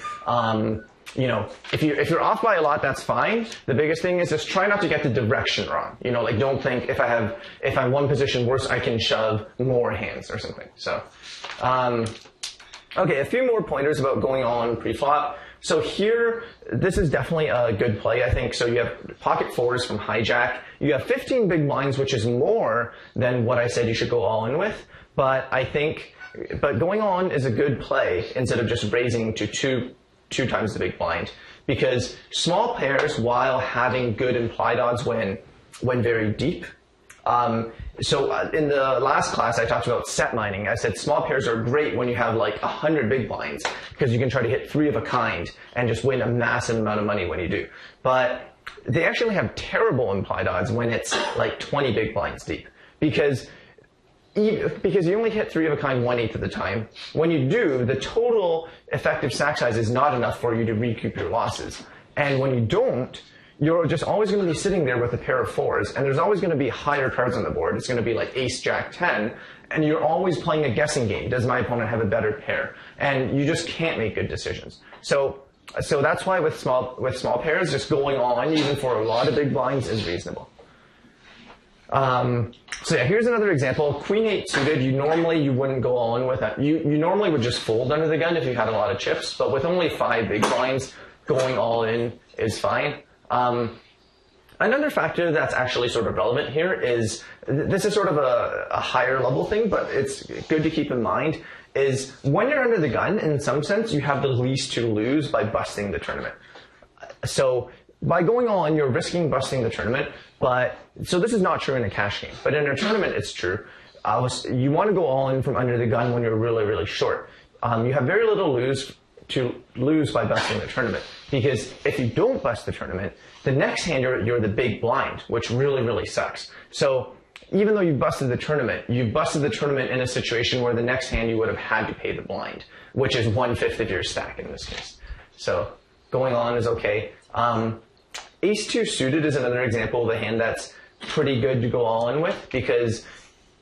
You know, if you're off by a lot, that's fine. The biggest thing is just try not to get the direction wrong. You know, like don't think if I'm one position worse, I can shove more hands or something. So, okay, a few more pointers about going all in pre-flop. So here, this is definitely a good play, I think. So you have pocket fours from hijack. You have 15 big blinds, which is more than what I said you should go all in with. But going all in is a good play instead of just raising to two times the big blind, because small pairs, while having good implied odds when very deep. So in the last class, I talked about set mining. I said small pairs are great when you have like 100 big blinds, because you can try to hit 3 of a kind and just win a massive amount of money when you do. But they actually have terrible implied odds when it's like 20 big blinds deep, because you only hit 3 of a kind 1/8 of the time. When you do, the total effective stack size is not enough for you to recoup your losses. And when you don't, you're just always going to be sitting there with a pair of 4s, and there's always going to be higher cards on the board. It's going to be like ace, jack, 10, and you're always playing a guessing game. Does my opponent have a better pair? And you just can't make good decisions. So that's why with small pairs, just going on, even for a lot of big blinds, is reasonable. So yeah, here's another example. Queen 8 suited, you wouldn't go all in with that. You normally would just fold under the gun if you had a lot of chips, but with only 5 big blinds, going all in is fine. Another factor that's actually sort of relevant here is, this is sort of a higher level thing, but it's good to keep in mind, is when you're under the gun, in some sense, you have the least to lose by busting the tournament. So by going all in, you're risking busting the tournament. But so this is not true in a cash game, but in a tournament, it's true. You want to go all in from under the gun when you're really, really short. You have very little to lose by busting the tournament, because if you don't bust the tournament, the next hand you're the big blind, which really, really sucks. So even though you've busted the tournament in a situation where the next hand you would have had to pay the blind, which is 1/5 of your stack in this case. So going on is okay. Ace-2 suited is another example of a hand that's pretty good to go all in with, because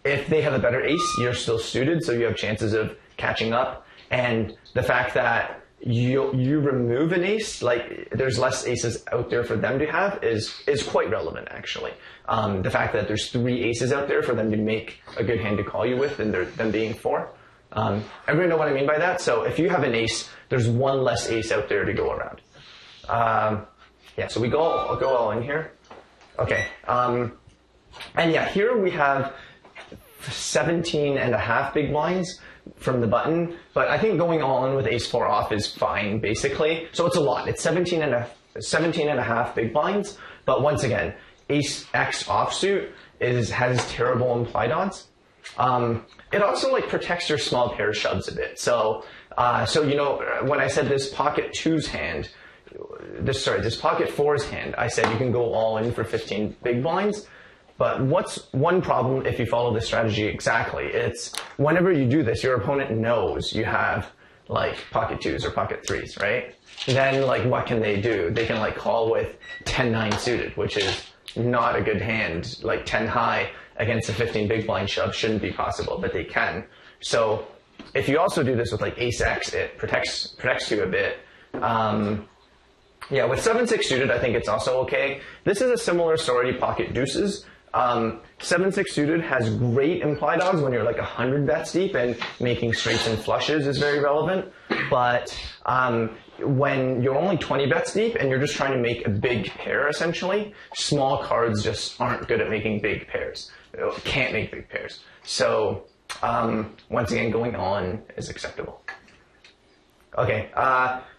if they have a better ace, you're still suited, so you have chances of catching up. And the fact that you remove an ace, like there's less aces out there for them to have, is quite relevant actually. The fact that there's 3 aces out there for them to make a good hand to call you with, and them being 4. Everyone know what I mean by that? So if you have an ace, there's 1 less ace out there to go around. Yeah, so I'll go all in here. Okay, and yeah, here we have 17.5 big blinds from the button, but I think going all in with ace-4 off is fine, basically. So it's a lot. It's 17.5 big blinds, but once again, ace-x offsuit has terrible implied odds. It also protects your small pair shoves a bit. So you know, when I said this pocket 2's hand, this pocket 4's hand, I said you can go all in for 15 big blinds. But what's one problem if you follow this strategy exactly? It's whenever you do this, your opponent knows you have pocket 2's or pocket 3's, right? Then what can they do? They can call with 10-9 suited, which is not a good hand. 10 high against a 15 big blind shove shouldn't be possible, but they can. So if you also do this with ace-x, it protects you a bit. Yeah, with 7-6 suited, I think it's also okay. This is a similar story to pocket deuces. 7-6 suited has great implied odds when you're 100 bets deep, and making straights and flushes is very relevant. But when you're only 20 bets deep and you're just trying to make a big pair, essentially, small cards just aren't good at making big pairs. Can't make big pairs. So once again, going on is acceptable. Okay.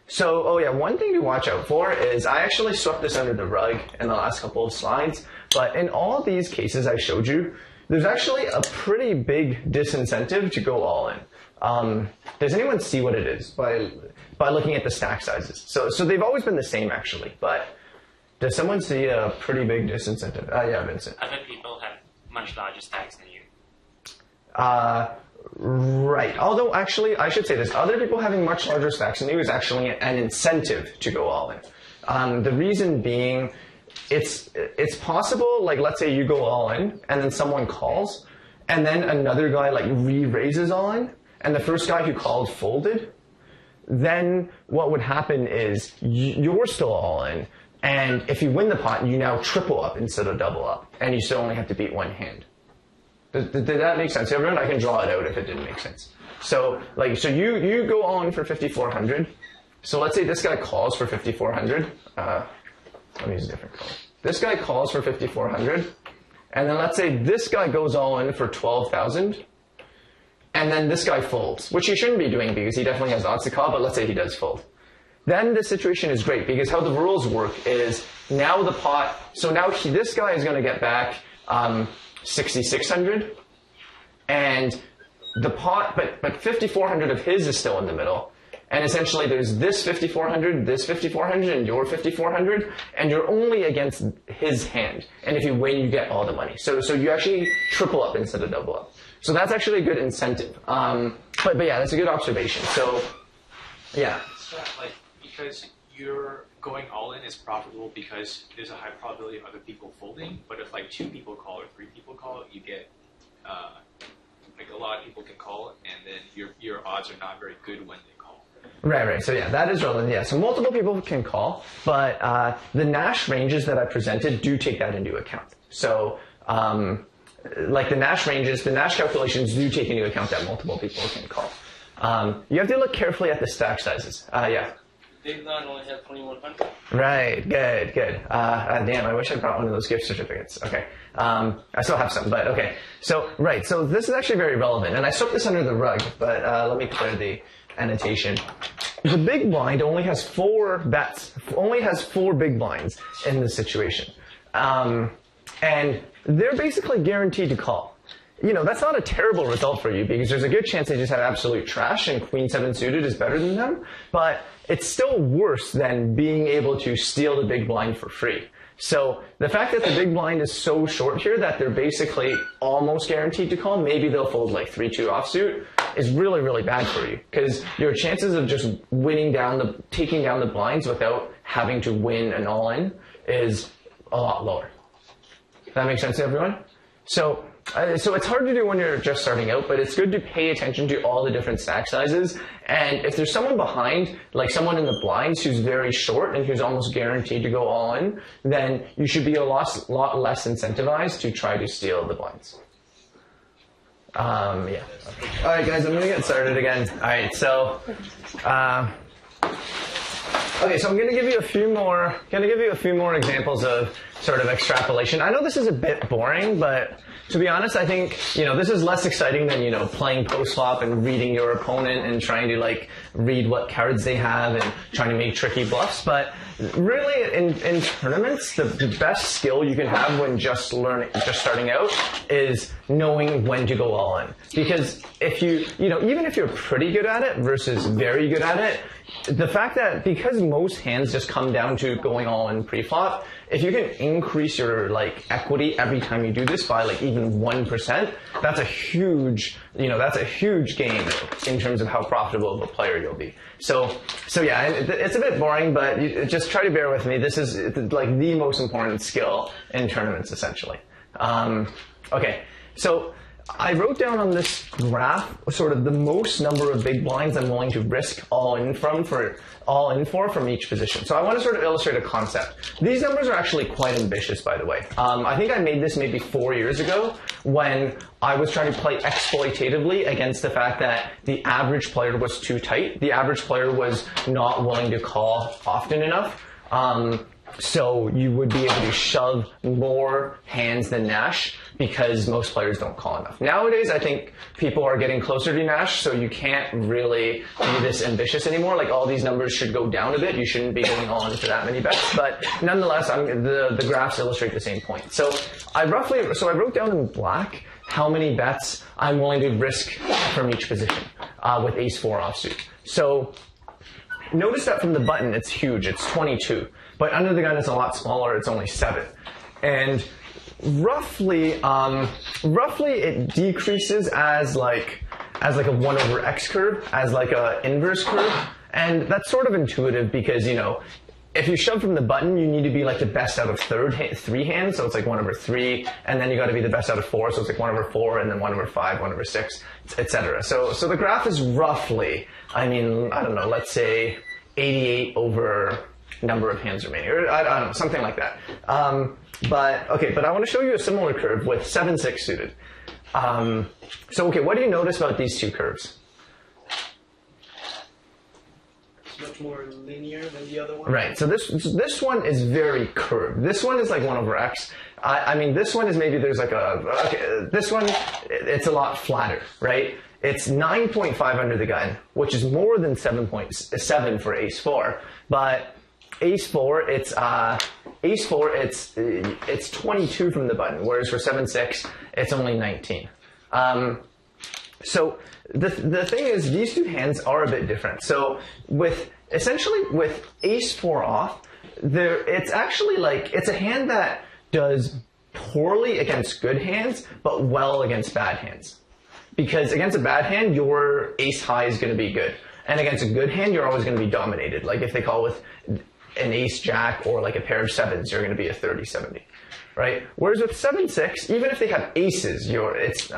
So one thing to watch out for is I actually swept this under the rug in the last couple of slides, but in all these cases I showed you, there's actually a pretty big disincentive to go all in. Does anyone see what it is by looking at the stack sizes? So they've always been the same actually, but does someone see a pretty big disincentive? Yeah, Vincent. Other people have much larger stacks than you. Right. Although, actually, I should say this. Other people having much larger stacks than you is actually an incentive to go all in. The reason being, it's possible, let's say you go all in, and then someone calls, and then another guy, re-raises all in, and the first guy who called folded. Then what would happen is you're still all in, and if you win the pot, you now triple up instead of double up, and you still only have to beat one hand. Did that make sense, everyone? I can draw it out if it didn't make sense. So you go on for 5,400. So let's say this guy calls for 5,400. Let me use a different color. This guy calls for 5,400, and then let's say this guy goes all in for 12,000, and then this guy folds, which he shouldn't be doing because he definitely has odds to call. But let's say he does fold. Then the situation is great because how the rules work is now the pot. So now this guy is going to get back 6,600, and the pot, but 5,400 of his is still in the middle, and essentially there's this 5,400, this 5,400, and your 5,400, and you're only against his hand, and if you win, you get all the money. So you actually triple up instead of double up. So that's actually a good incentive. But yeah, that's a good observation. So yeah. So, because you're going all in is profitable because there's a high probability of other people folding, but if 2 people call or 3 people call, you get a lot of people can call, and then your odds are not very good when they call. Right. So yeah, that is relevant. Yeah, so multiple people can call, but the Nash ranges that I presented do take that into account. So the Nash ranges, the Nash calculations do take into account that multiple people can call. You have to look carefully at the stack sizes. Yeah. Big blind only have 2,100. Right, good. Damn, I wish I brought one of those gift certificates. Okay, I still have some, but okay. So this is actually very relevant, and I swept this under the rug, but let me clear the annotation. The big blind only has 4 bets, only has 4 big blinds in this situation. And they're basically guaranteed to call. You know, that's not a terrible result for you because there's a good chance they just have absolute trash and Queen 7 suited is better than them, but it's still worse than being able to steal the big blind for free. So the fact that the big blind is so short here that they're basically almost guaranteed to call, maybe they'll fold like 3-2 offsuit, is really, really bad for you because your chances of just taking down the blinds without having to win an all-in is a lot lower. Does that make sense to everyone? So it's hard to do when you're just starting out, but it's good to pay attention to all the different stack sizes. And if there's someone behind, like someone in the blinds who's very short and who's almost guaranteed to go all in, then you should be a lot less incentivized to try to steal the blinds. Yeah. All right, guys, I'm gonna get started again. All right, so. Okay, so I'm going to give you a few more examples of sort of extrapolation. I know this is a bit boring, but to be honest, I think, this is less exciting than, playing post-flop and reading your opponent and trying to, like, read what cards they have and trying to make tricky bluffs. But really, in tournaments, the best skill you can have when just starting out is knowing when to go all in. Because if even if you're pretty good at it versus very good at it, the fact that because most hands just come down to going all in pre-flop, if you can increase your equity every time you do this by even 1%, that's a huge gain in terms of how profitable of a player you'll be. So yeah, it's a bit boring, but just try to bear with me. This is the most important skill in tournaments, essentially. Okay, so I wrote down on this graph sort of the most number of big blinds I'm willing to risk all in for from each position. So I want to sort of illustrate a concept. These numbers are actually quite ambitious, by the way. I think I made this maybe 4 years ago when I was trying to play exploitatively against the fact that the average player was too tight. The average player was not willing to call often enough. So you would be able to shove more hands than Nash because most players don't call enough. Nowadays, I think people are getting closer to Nash, so you can't really be this ambitious anymore. All these numbers should go down a bit. You shouldn't be going all in for that many bets. But nonetheless, the graphs illustrate the same point. So I wrote down in black how many bets I'm willing to risk from each position with ace-4 offsuit. So notice that from the button, it's huge. It's 22. But under the gun, it's a lot smaller. It's only 7. And roughly it decreases as like a 1/x curve, as like a inverse curve. And that's sort of intuitive because, if you shove from the button, you need to be the best out of 3 hands. So it's 1/3. And then you got to be the best out of 4. So it's 1/4 and then 1/5, 1/6, etc. So the graph is roughly, I don't know, let's say 88 over number of hands remaining, or I don't know, something like that. But I want to show you a similar curve with 7-6 suited. What do you notice about these two curves? It's much more linear than the other one. Right. So this one is very curved. This one is 1/x. This one is maybe there's this one it's a lot flatter, right? It's 9.5 under the gun, which is more than 7.7 for ace-4, but ace-4, it's 22 from the button, whereas for 7-6, it's only 19. So the thing is, these two hands are a bit different. So with ace-4 off, it's actually it's a hand that does poorly against good hands, but well against bad hands. Because against a bad hand, your ace-high is going to be good. And against a good hand, you're always going to be dominated. If they call with an ace-jack or a pair of 7s, you're going to be a 30-70, right? Whereas with 7-6, even if they have aces, it's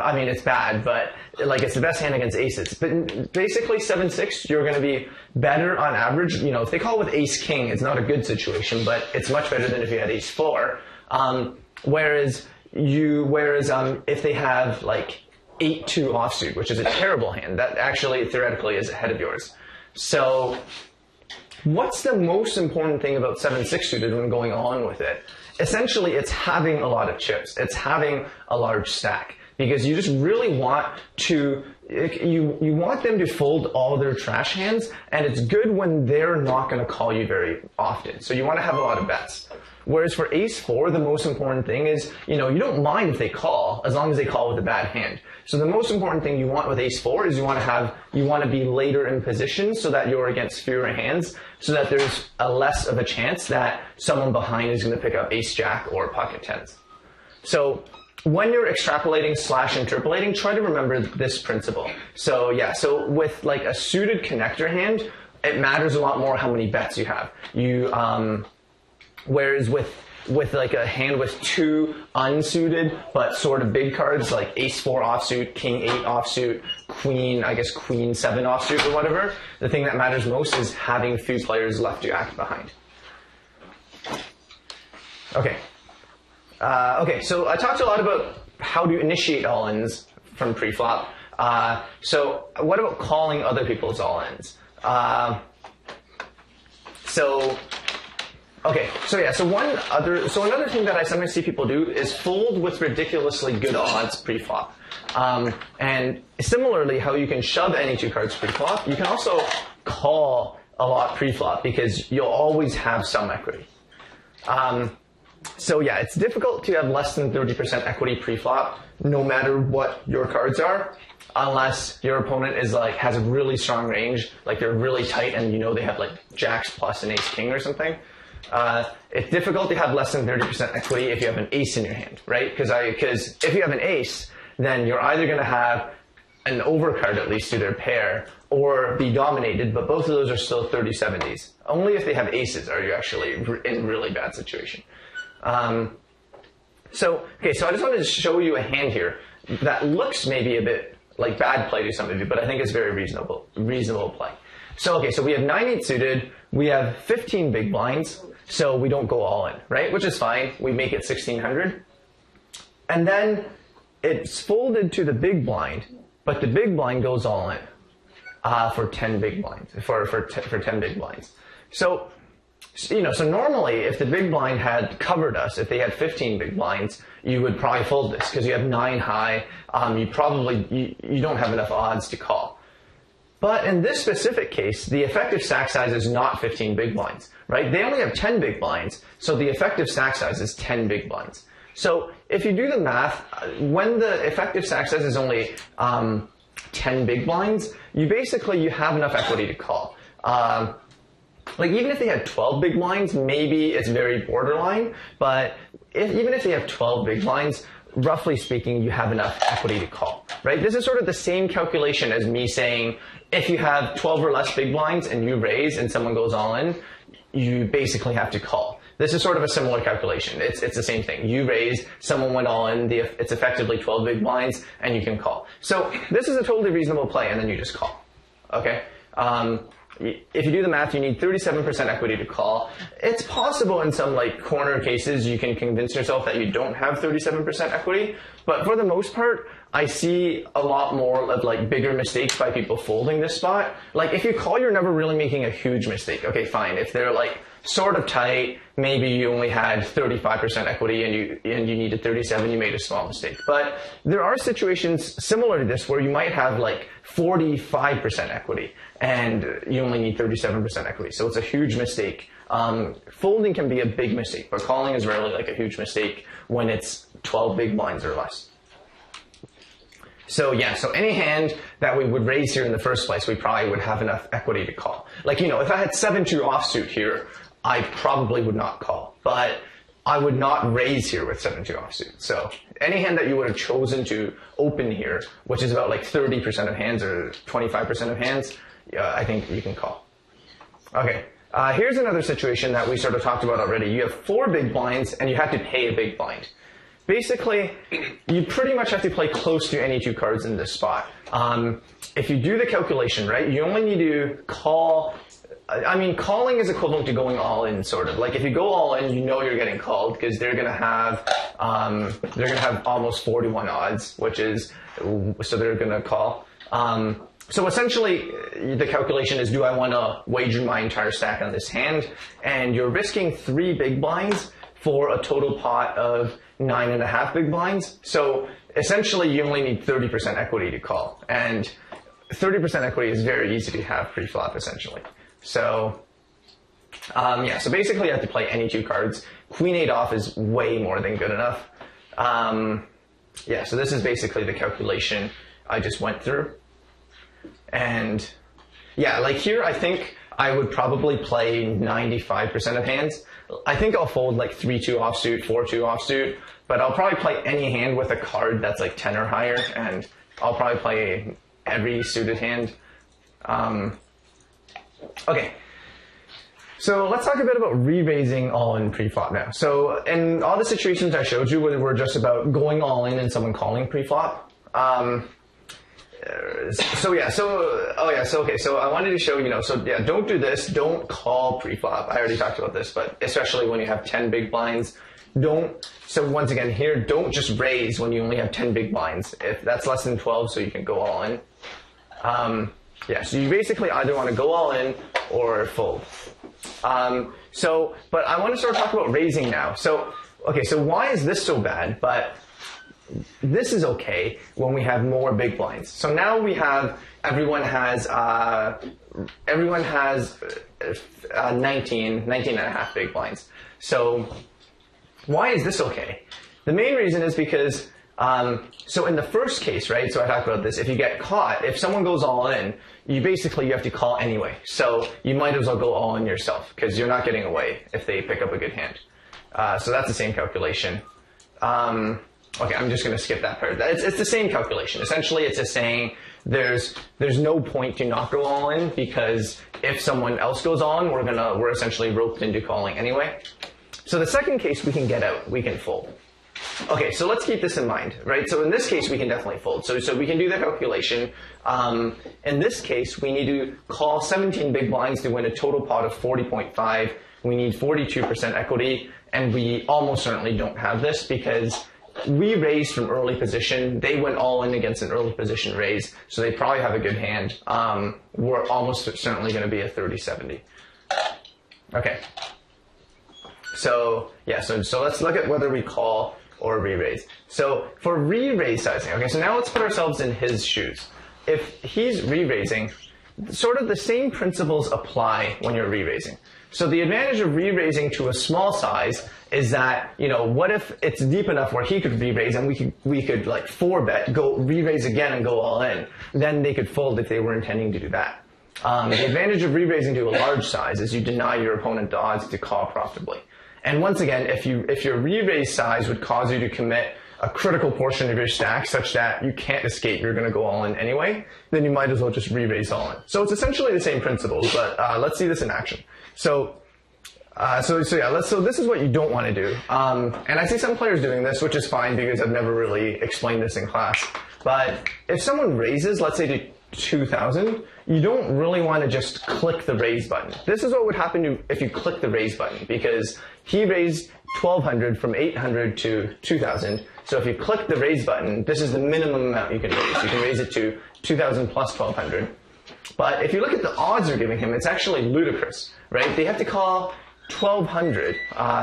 bad, but it's the best hand against aces. But basically 7-6, you're going to be better on average. If they call with ace-king, it's not a good situation, but it's much better than if you had ace-4. Whereas if they have 8-2 offsuit, which is a terrible hand, that actually theoretically is ahead of yours. So what's the most important thing about 7-6 suited when going on with it? Essentially, it's having a lot of chips. It's having a large stack. because you just really want to, you want them to fold all their trash hands, and it's good when they're not going to call you very often. So you want to have a lot of bets. Whereas for ace-4, the most important thing is, you don't mind if they call, as long as they call with a bad hand. So the most important thing you want with ace-4 is you want to be later in position so that you're against fewer hands, so that there's a less of a chance that someone behind is going to pick up ace-jack or pocket tens. So when you're extrapolating / interpolating, try to remember this principle. So yeah, so with like a suited connector hand, it matters a lot more how many bets you have. Whereas with like a hand with 2 unsuited but sort of big cards like ace-4 offsuit, king-8 offsuit, queen 7 offsuit or whatever, the thing that matters most is having few players left to act behind. Okay. Okay, so I talked a lot about how to initiate all-ins from pre-flop. So what about calling other people's all-ins? So another thing that I sometimes see people do is fold with ridiculously good odds pre-flop. And similarly, how you can shove any 2 cards pre-flop, you can also call a lot pre-flop because you'll always have some equity. So yeah, it's difficult to have less than 30% equity pre-flop, no matter what your cards are, unless your opponent has a really strong range, like they're really tight and they have like jacks plus an ace-king or something. It's difficult to have less than 30% equity if you have an ace in your hand, right? Because if you have an ace, then you're either going to have an overcard at least to their pair, or be dominated, but both of those are still 30-70s. Only if they have aces are you actually in really bad situation. So I just wanted to show you a hand here that looks maybe a bit like bad play to some of you, but I think it's very reasonable play. So we have 9-8 suited, we have 15 big blinds, so we don't go all in, right? Which is fine. We make it 1600. And then it's folded to the big blind, but the big blind goes all in for 10 big blinds, for 10 big blinds. So normally if the big blind had covered us, if they had 15 big blinds, you would probably fold this because you have 9 high. You don't have enough odds to call. But in this specific case, the effective stack size is not 15 big blinds, right? They only have 10 big blinds, so the effective stack size is 10 big blinds. So if you do the math, when the effective stack size is only 10 big blinds, you have enough equity to call. Even if they had 12 big blinds, maybe it's very borderline, but even if they have 12 big blinds, roughly speaking, you have enough equity to call, right? This is sort of the same calculation as me saying, if you have 12 or less big blinds and you raise and someone goes all in, you basically have to call. This is sort of a similar calculation. It's the same thing. You raise, someone went all in, it's effectively 12 big blinds, and you can call. So this is a totally reasonable play, and then you just call, okay? If you do the math, you need 37% equity to call. It's possible in some corner cases you can convince yourself that you don't have 37% equity, but for the most part, I see a lot more of bigger mistakes by people folding this spot. If you call, you're never really making a huge mistake. Okay, fine. If they're sort of tight, maybe you only had 35% equity and you needed 37, you made a small mistake. But there are situations similar to this where you might have 45% equity and you only need 37% equity. So it's a huge mistake. Folding can be a big mistake, but calling is rarely a huge mistake when it's 12 big blinds or less. So yeah, so any hand that we would raise here in the first place, we probably would have enough equity to call. If I had 7-2 offsuit here, I probably would not call, but I would not raise here with 7-2 offsuit. So any hand that you would have chosen to open here, which is about 30% of hands or 25% of hands, I think you can call. Okay, here's another situation that we sort of talked about already. You have 4 big blinds and you have to pay a big blind. Basically, you pretty much have to play close to any 2 cards in this spot. If you do the calculation, right, you only need to call. Calling is equivalent to going all in, sort of. If you go all in, you know you're getting called because they're gonna have almost 41 odds, so they're gonna call. So essentially, the calculation is: do I want to wager my entire stack on this hand? And you're risking 3 big blinds for a total pot of 9.5 big blinds. So essentially you only need 30% equity to call. And 30% equity is very easy to have pre-flop, essentially. So, yeah, so basically you have to play any two cards. Queen 8 off is way more than good enough. Yeah, so this is basically the calculation I just went through. And yeah, like here, I think I would probably play 95% of hands. I think I'll fold like 3-2 offsuit, 4-2 offsuit, but I'll probably play any hand with a card that's like 10 or higher, and I'll probably play every suited hand. Okay. So let's talk a bit about re-raising all-in pre-flop now. So in all the situations I showed you were just about going all-in and someone calling pre-flop. So I wanted to show, don't do this, don't call pre-flop. I already talked about this, but especially when you have 10 big blinds, so once again here, don't just raise when you only have 10 big blinds. If that's less than 12, so you can go all in. Yeah, so you basically either want to go all in or fold. But I want to start talking about raising now. So why is this so bad? But this is okay when we have more big blinds. So now we have, everyone has 19 and a half big blinds. So why is this okay? The main reason is because, so in the first case, right, so I talked about this, if you get caught, if someone goes all in, you have to call anyway. So you might as well go all in yourself, because you're not getting away if they pick up a good hand. So that's the same calculation. Okay, I'm just going to skip that part. It's the same calculation. Essentially, it's just saying there's no point to not go all in, because if someone else goes on, we're essentially roped into calling anyway. So the second case, we can get out. We can fold. Okay, so let's keep this in mind, right? So in this case, we can definitely fold. So we can do the calculation. In this case, we need to call 17 big blinds to win a total pot of 40.5. We need 42% equity, and we almost certainly don't have this because we raised from early position. They went all in against an early position raise, so they probably have a good hand. We're almost certainly going to be a 30-70. Okay. So yeah, so let's look at whether we call or re-raise. So for re-raise sizing, okay, so now let's put ourselves in his shoes. If he's re-raising, sort of the same principles apply when you're re-raising. So the advantage of re-raising to a small size is that, what if it's deep enough where he could re-raise and we could like 4-bet, go re-raise again and go all in. Then they could fold if they were intending to do that. The advantage of re-raising to a large size is you deny your opponent the odds to call profitably. And once again, if your re-raise size would cause you to commit a critical portion of your stack such that you can't escape, you're going to go all in anyway, then you might as well just re-raise all in. So it's essentially the same principles, but let's see this in action. So this is what you don't want to do. And I see some players doing this, which is fine because I've never really explained this in class. But if someone raises, let's say to 2,000, you don't really want to just click the raise button. This is what would happen if you click the raise button, because he raised 1,200 from 800 to 2,000. So if you click the raise button, this is the minimum amount you can raise. You can raise it to 2,000 plus 1,200. But if you look at the odds they're giving him, it's actually ludicrous, right? They have to call 1,200.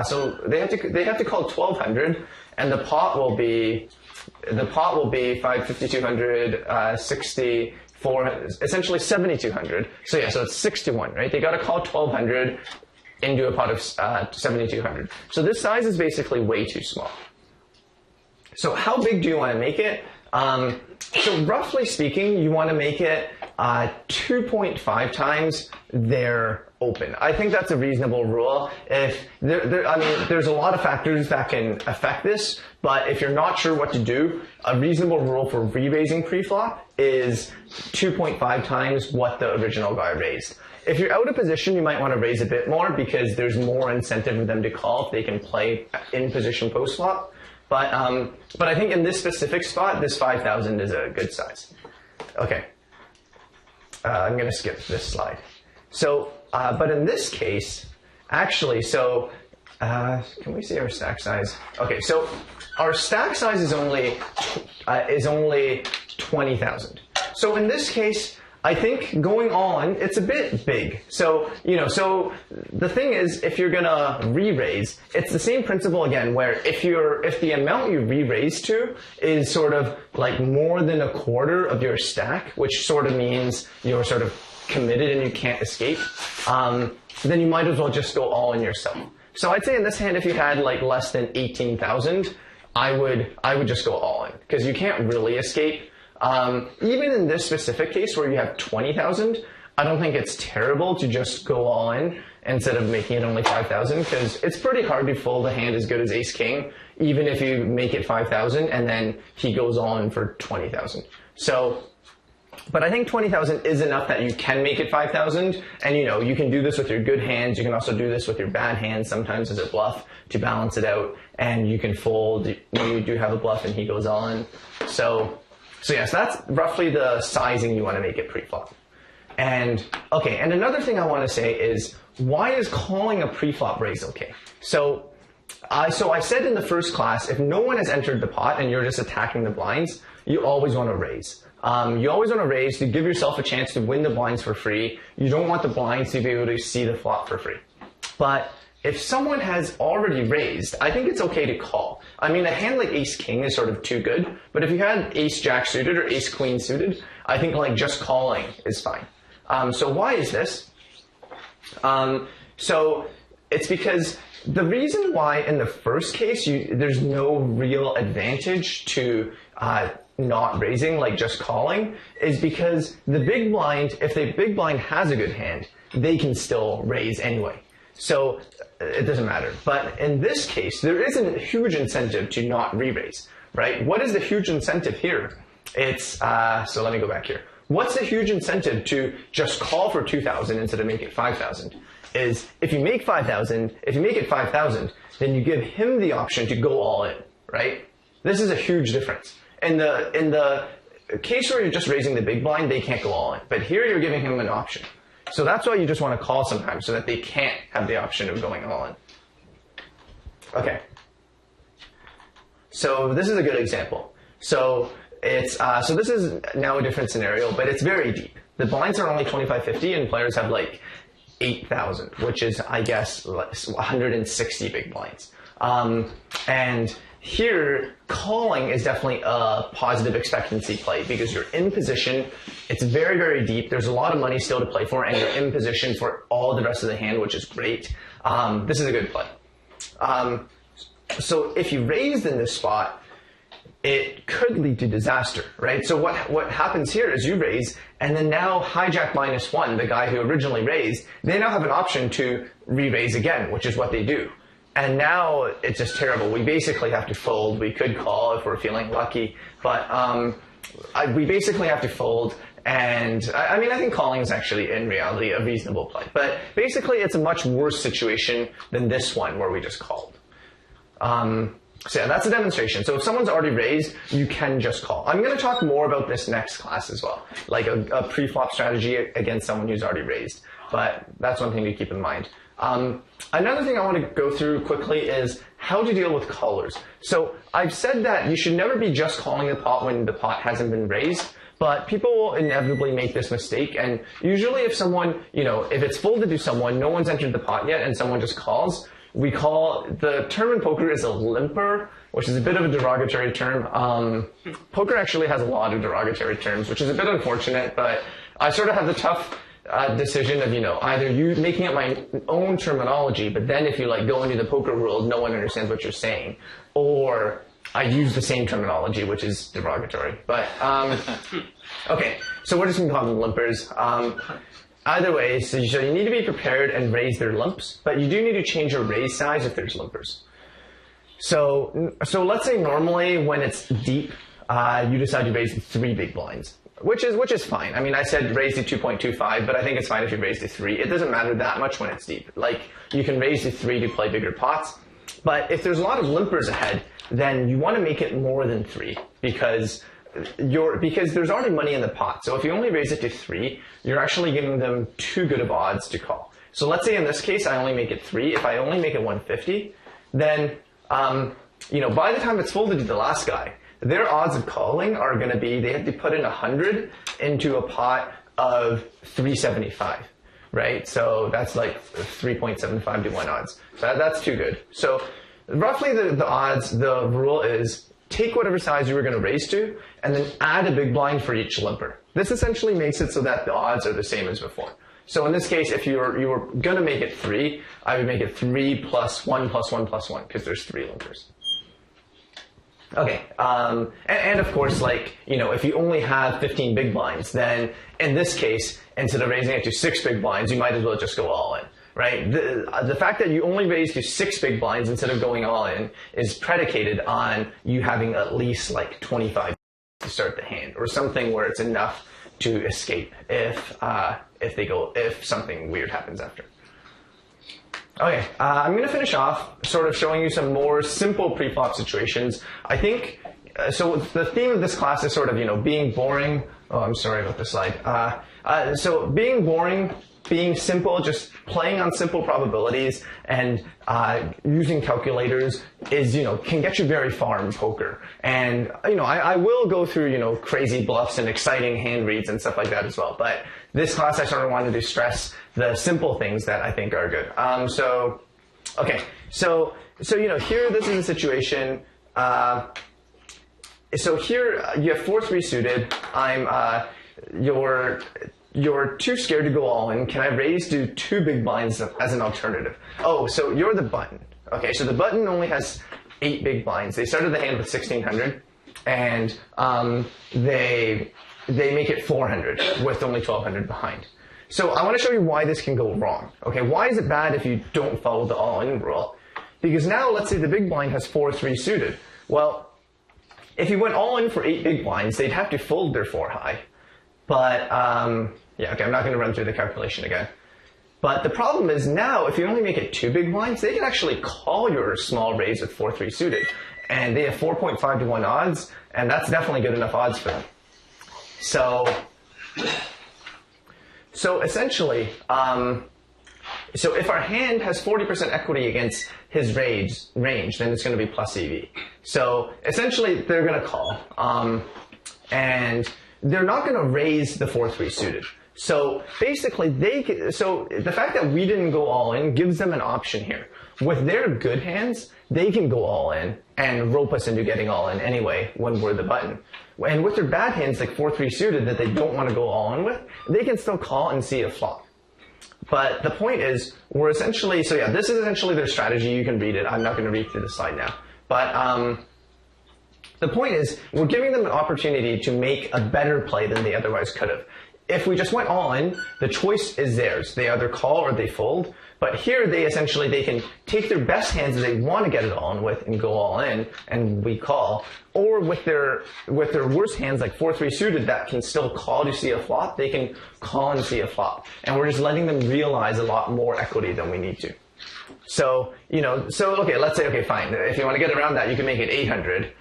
So they have to call 1,200, and the pot will be 550, 200, 60, 400, essentially 7,200. So yeah, so it's 6 to 1, right? They got to call 1,200 into a pot of 7,200. So this size is basically way too small. So how big do you want to make it? So roughly speaking, you want to make it 2.5 times their open. I think that's a reasonable rule. There's a lot of factors that can affect this, but if you're not sure what to do, a reasonable rule for re-raising pre-flop is 2.5 times what the original guy raised. If you're out of position, you might want to raise a bit more because there's more incentive for them to call if they can play in position post-flop. But I think in this specific spot, this 5,000 is a good size. Okay. I'm going to skip this slide. So, but in this case, actually, so can we see our stack size? Okay, so our stack size is only 20,000. So in this case, I think going all in, it's a bit big. So, so the thing is, if you're gonna re-raise, it's the same principle again, where if the amount you re-raise to is sort of like more than a quarter of your stack, which sort of means you're sort of committed and you can't escape, then you might as well just go all in yourself. So I'd say in this hand, if you had like less than 18,000, I would just go all in, because you can't really escape. Even in this specific case where you have 20,000, I don't think it's terrible to just go all in instead of making it only 5,000, because it's pretty hard to fold a hand as good as ace king, even if you make it 5,000 and then he goes all in for 20,000. So, but I think 20,000 is enough that you can make it 5,000, and you can do this with your good hands. You can also do this with your bad hands sometimes as a bluff to balance it out, and you can fold when you do have a bluff and he goes all in. So yeah, so that's roughly the sizing you want to make it pre-flop. And another thing I want to say is, why is calling a pre-flop raise okay? So I said in the first class, if no one has entered the pot and you're just attacking the blinds, you always want to raise. You always want to raise to give yourself a chance to win the blinds for free. You don't want the blinds to be able to see the flop for free. But if someone has already raised, I think it's okay to call. I mean, a hand like ace king is sort of too good, but if you had ace jack suited or ace queen suited, I think like just calling is fine. So why is this? So it's because the reason why in the first case there's no real advantage to not raising, like just calling, is because the big blind, if the big blind has a good hand, they can still raise anyway. So it doesn't matter. But in this case, there isn't a huge incentive to not re-raise, right? What is the huge incentive here? It's, so let me go back here. What's the huge incentive to just call for 2,000 instead of make it 5,000? Is if you make 5,000, if you make it 5,000, then you give him the option to go all in, right? This is a huge difference. In the case where you're just raising the big blind, they can't go all in. But here you're giving him an option. So that's why you just want to call sometimes, so that they can't have the option of going all in. Okay. So this is a good example. So it's so this is now a different scenario, but it's very deep. The blinds are only 2550, and players have like 8,000, which is, I guess, 160 big blinds. And here, calling is definitely a positive expectancy play because you're in position. It's very, very deep. There's a lot of money still to play for, and you're in position for all the rest of the hand, which is great. This is a good play. So if you raised in this spot, it could lead to disaster, right? So what happens here is you raise, and then now hijack -1, the guy who originally raised, they now have an option to re-raise again, which is what they do. And now it's just terrible. We basically have to fold. We could call if we're feeling lucky, but we basically have to fold. And I mean, I think calling is actually in reality a reasonable play. But basically, it's a much worse situation than this one where we just called. So yeah, that's a demonstration. So if someone's already raised, you can just call. I'm going to talk more about this next class as well, like a pre-flop strategy against someone who's already raised. But that's one thing to keep in mind. Another thing I want to go through quickly is how to deal with callers. So I've said that you should never be just calling the pot when the pot hasn't been raised, but people will inevitably make this mistake. And usually if someone, if it's folded to someone, no one's entered the pot yet, and someone just calls, we call, the term in poker is a limper, which is a bit of a derogatory term. Poker actually has a lot of derogatory terms, which is a bit unfortunate, but I sort of have the tough decision of, either you making up my own terminology, but then if you go into the poker world, no one understands what you're saying, or I use the same terminology, which is derogatory. But, okay, so we're just going to call them limpers. Either way, so you need to be prepared and raise their limps, but you do need to change your raise size if there's limpers. So let's say normally when it's deep, you decide to raise 3 big blinds. Which is fine. I mean, I said raise to 2.25, but I think it's fine if you raise to 3. It doesn't matter that much when it's deep. You can raise to 3 to play bigger pots. But if there's a lot of limpers ahead, then you want to make it more than 3 because there's already money in the pot. So if you only raise it to 3, you're actually giving them too good of odds to call. So let's say in this case, I only make it 3. If I only make it 150, then, by the time it's folded to the last guy, their odds of calling are going to be, they have to put in 100 into a pot of 375, right? So that's like 3.75 to 1 odds. So that's too good. So roughly the odds, the rule is take whatever size you were going to raise to, and then add a big blind for each limper. This essentially makes it so that the odds are the same as before. So in this case, if you were going to make it 3, I would make it 3 plus 1 plus 1 plus 1, because there's 3 limpers. Okay, and of course, like, you know, if you only have 15 big blinds, then in this case, instead of raising it to 6 big blinds, you might as well just go all in, right? The fact that you only raise to 6 big blinds instead of going all in is predicated on you having at least like 25 to start the hand, or something where it's enough to escape if something weird happens after. Okay, I'm going to finish off sort of showing you some more simple pre-flop situations. I think, so the theme of this class is sort of, you know, being boring. Oh, I'm sorry about this slide. So being boring, being simple, just playing on simple probabilities and using calculators is, you know, can get you very far in poker. And, you know, I will go through, you know, crazy bluffs and exciting hand reads and stuff like that as well. But this class, I sort of wanted to stress the simple things that I think are good. So you know, here, this is a situation. So here you have 4-3 suited. You're too scared to go all in. Can I raise to 2 big blinds as an alternative? Oh, so you're the button. Okay, so the button only has 8 big blinds. They started the hand with 1600, and they make it 400 with only 1200 behind. So I want to show you why this can go wrong. Okay, why is it bad if you don't follow the all-in rule? Because now, let's say the big blind has 4-3 suited. Well, if you went all in for 8 big blinds, they'd have to fold their 4 high. But, yeah, okay, I'm not going to run through the calculation again. But the problem is now, if you only make it 2 big blinds, they can actually call your small raise with 4-3 suited. And they have 4.5 to 1 odds, and that's definitely good enough odds for them. So essentially, so if our hand has 40% equity against his range, then it's going to be plus EV. So essentially, they're going to call, and they're not going to raise the 4-3 suited. So basically, so the fact that we didn't go all in gives them an option here. With their good hands, they can go all in and rope us into getting all in anyway when we're the button. And with their bad hands, like 4-3 suited, that they don't want to go all in with, they can still call and see a flop. But the point is, we're essentially, so yeah, this is essentially their strategy. You can read it. I'm not going to read through the slide now. But the point is, we're giving them an opportunity to make a better play than they otherwise could have. If we just went all in, the choice is theirs. They either call or they fold. But here, they can take their best hands that they want to get it all in with and go all in, and we call. Or with their worst hands, like 4-3 suited, that can still call to see a flop, they can call and see a flop. And we're just letting them realize a lot more equity than we need to. So, you know, okay, let's say, okay, fine. If you want to get around that, you can make it 800.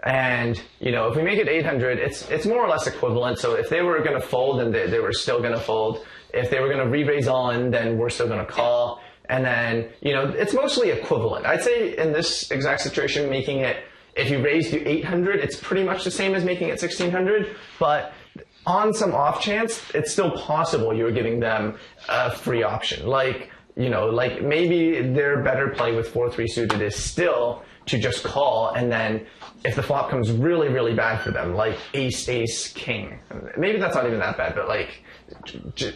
And, you know, if we make it 800, it's more or less equivalent. So if they were going to fold, then they were still going to fold. If they were going to re-raise on, then we're still going to call. And then, you know, it's mostly equivalent. I'd say in this exact situation, making it, if you raise to 800, it's pretty much the same as making it 1600. But on some off chance, it's still possible you're giving them a free option. Like, you know, like maybe their better play with 4-3 suited is still to just call, and then if the flop comes really, really bad for them, like ace, ace, king, maybe that's not even that bad, but like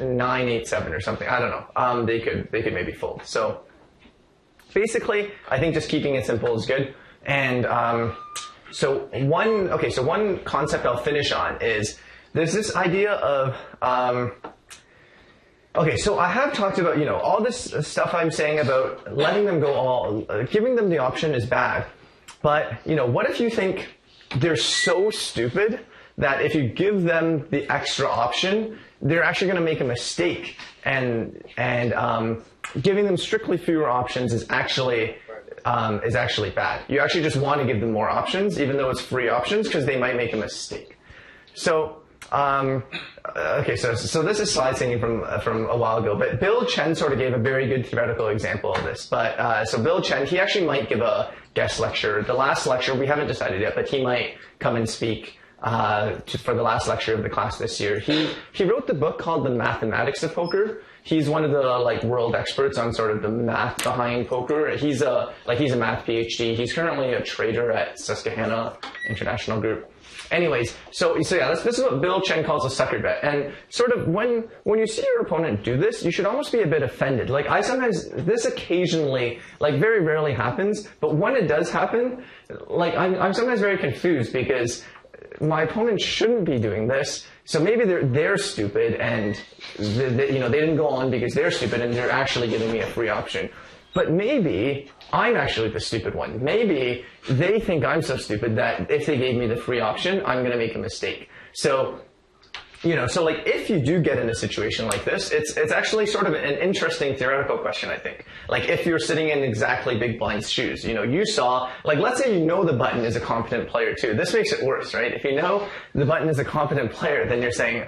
9, 8, 7 or something, I don't know, they could maybe fold. So basically, I think just keeping it simple is good. And so one concept I'll finish on is there's this idea of okay, so I have talked about, you know, all this stuff I'm saying about letting them go all, giving them the option is bad. But, you know, what if you think they're so stupid that if you give them the extra option, they're actually going to make a mistake, and giving them strictly fewer options is actually bad. You actually just want to give them more options, even though it's free options, because they might make a mistake. So, okay, so this is slide singing from a while ago, but Bill Chen sort of gave a very good theoretical example of this. But so Bill Chen, he actually might give a guest lecture. The last lecture we haven't decided yet, but he might come and speak for the last lecture of the class this year. He wrote the book called The Mathematics of Poker. He's one of the world experts on sort of the math behind poker. He's a math PhD. He's currently a trader at Susquehanna International Group. Anyways, so yeah, this is what Bill Chen calls a sucker bet. And sort of when you see your opponent do this, you should almost be a bit offended. This occasionally, very rarely happens, but when it does happen, I'm sometimes very confused because my opponent shouldn't be doing this. So maybe they're stupid and they didn't go on because they're stupid and they're actually giving me a free option. But maybe I'm actually the stupid one. Maybe they think I'm so stupid that if they gave me the free option, I'm going to make a mistake. So, if you do get in a situation like this, it's actually sort of an interesting theoretical question, I think. If you're sitting in exactly big blind's shoes, you saw, let's say the button is a competent player too. This makes it worse, right? If you know the button is a competent player, then you're saying,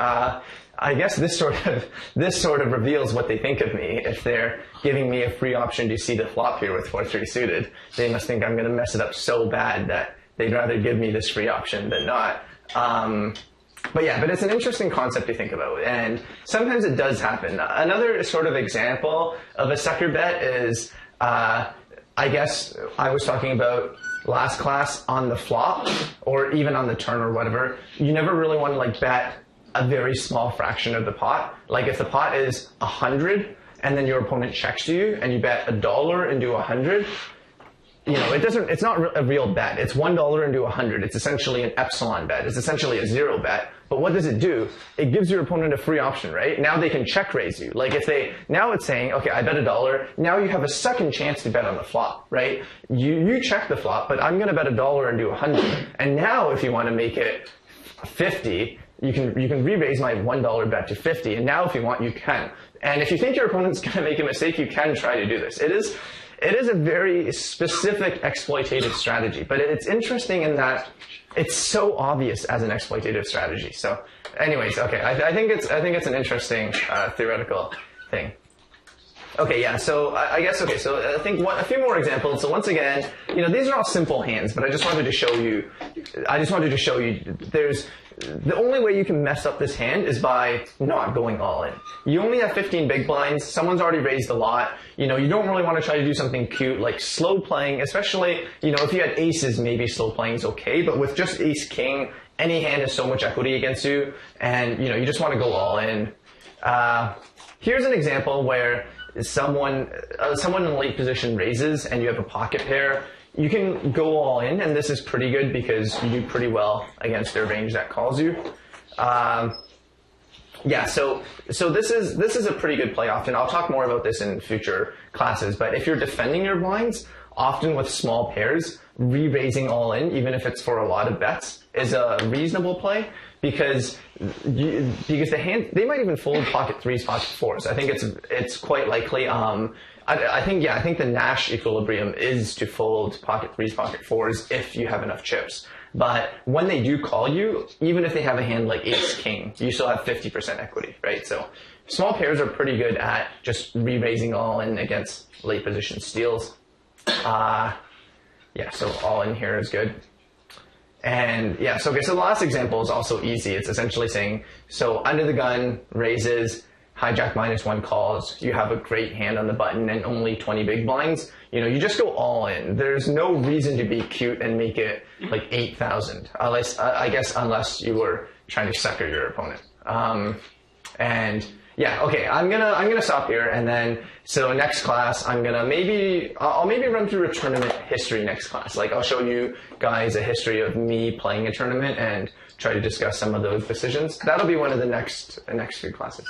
I guess this sort of reveals what they think of me. If they're giving me a free option to see the flop here with 4-3 suited, they must think I'm going to mess it up so bad that they'd rather give me this free option than not. But it's an interesting concept to think about, and sometimes it does happen. Another sort of example of a sucker bet is, I guess I was talking about last class on the flop, or even on the turn or whatever. You never really want to bet a very small fraction of the pot. If the pot is 100 and then your opponent checks to you and you bet $1 into 100, it's not a real bet. It's $1 into 100. It's essentially an epsilon bet. It's essentially a zero bet. But what does it do? It gives your opponent a free option, right? Now they can check raise you. Now it's saying, okay, I bet $1. Now you have a second chance to bet on the flop, right? You check the flop, but I'm going to bet $1 into 100. And now if you want to make it 50, you can re-raise my $1 bet to 50, and now if you want, you can. And if you think your opponent's going to make a mistake, you can try to do this. It is a very specific exploitative strategy, but it's interesting in that it's so obvious as an exploitative strategy. So, anyways, okay, I think it's an interesting theoretical thing. Okay, yeah. So I guess okay. So I think a few more examples. So once again, these are all simple hands, but I just wanted to show you. There's the only way you can mess up this hand is by not going all in. You only have 15 big blinds. Someone's already raised a lot. You don't really want to try to do something cute like slow playing, especially if you had aces, maybe slow playing is okay. But with just ace king, any hand has so much equity against you, and you just want to go all in. Here's an example where someone in a late position raises and you have a pocket pair. You can go all in, and this is pretty good because you do pretty well against their range that calls you. So this is a pretty good play often. I'll talk more about this in future classes, but if you're defending your blinds, often with small pairs, re-raising all in, even if it's for a lot of bets, is a reasonable play because the hand, they might even fold pocket threes, pocket fours. I think it's quite likely. I think the Nash equilibrium is to fold pocket threes, pocket fours if you have enough chips. But when they do call you, even if they have a hand like ace king, you still have 50% equity, right? So small pairs are pretty good at just re-raising all in against late position steals. So all in here is good. And so the last example is also easy. It's essentially saying, so under the gun, raises, hijack -1 calls, you have a great hand on the button and only 20 big blinds, you just go all in. There's no reason to be cute and make it like 8,000, unless you were trying to sucker your opponent. I'm gonna stop here, and then so next class I'll maybe run through a tournament history next class. I'll show you guys a history of me playing a tournament and try to discuss some of those decisions. That'll be one of the next few classes.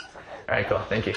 All right, cool. Thank you.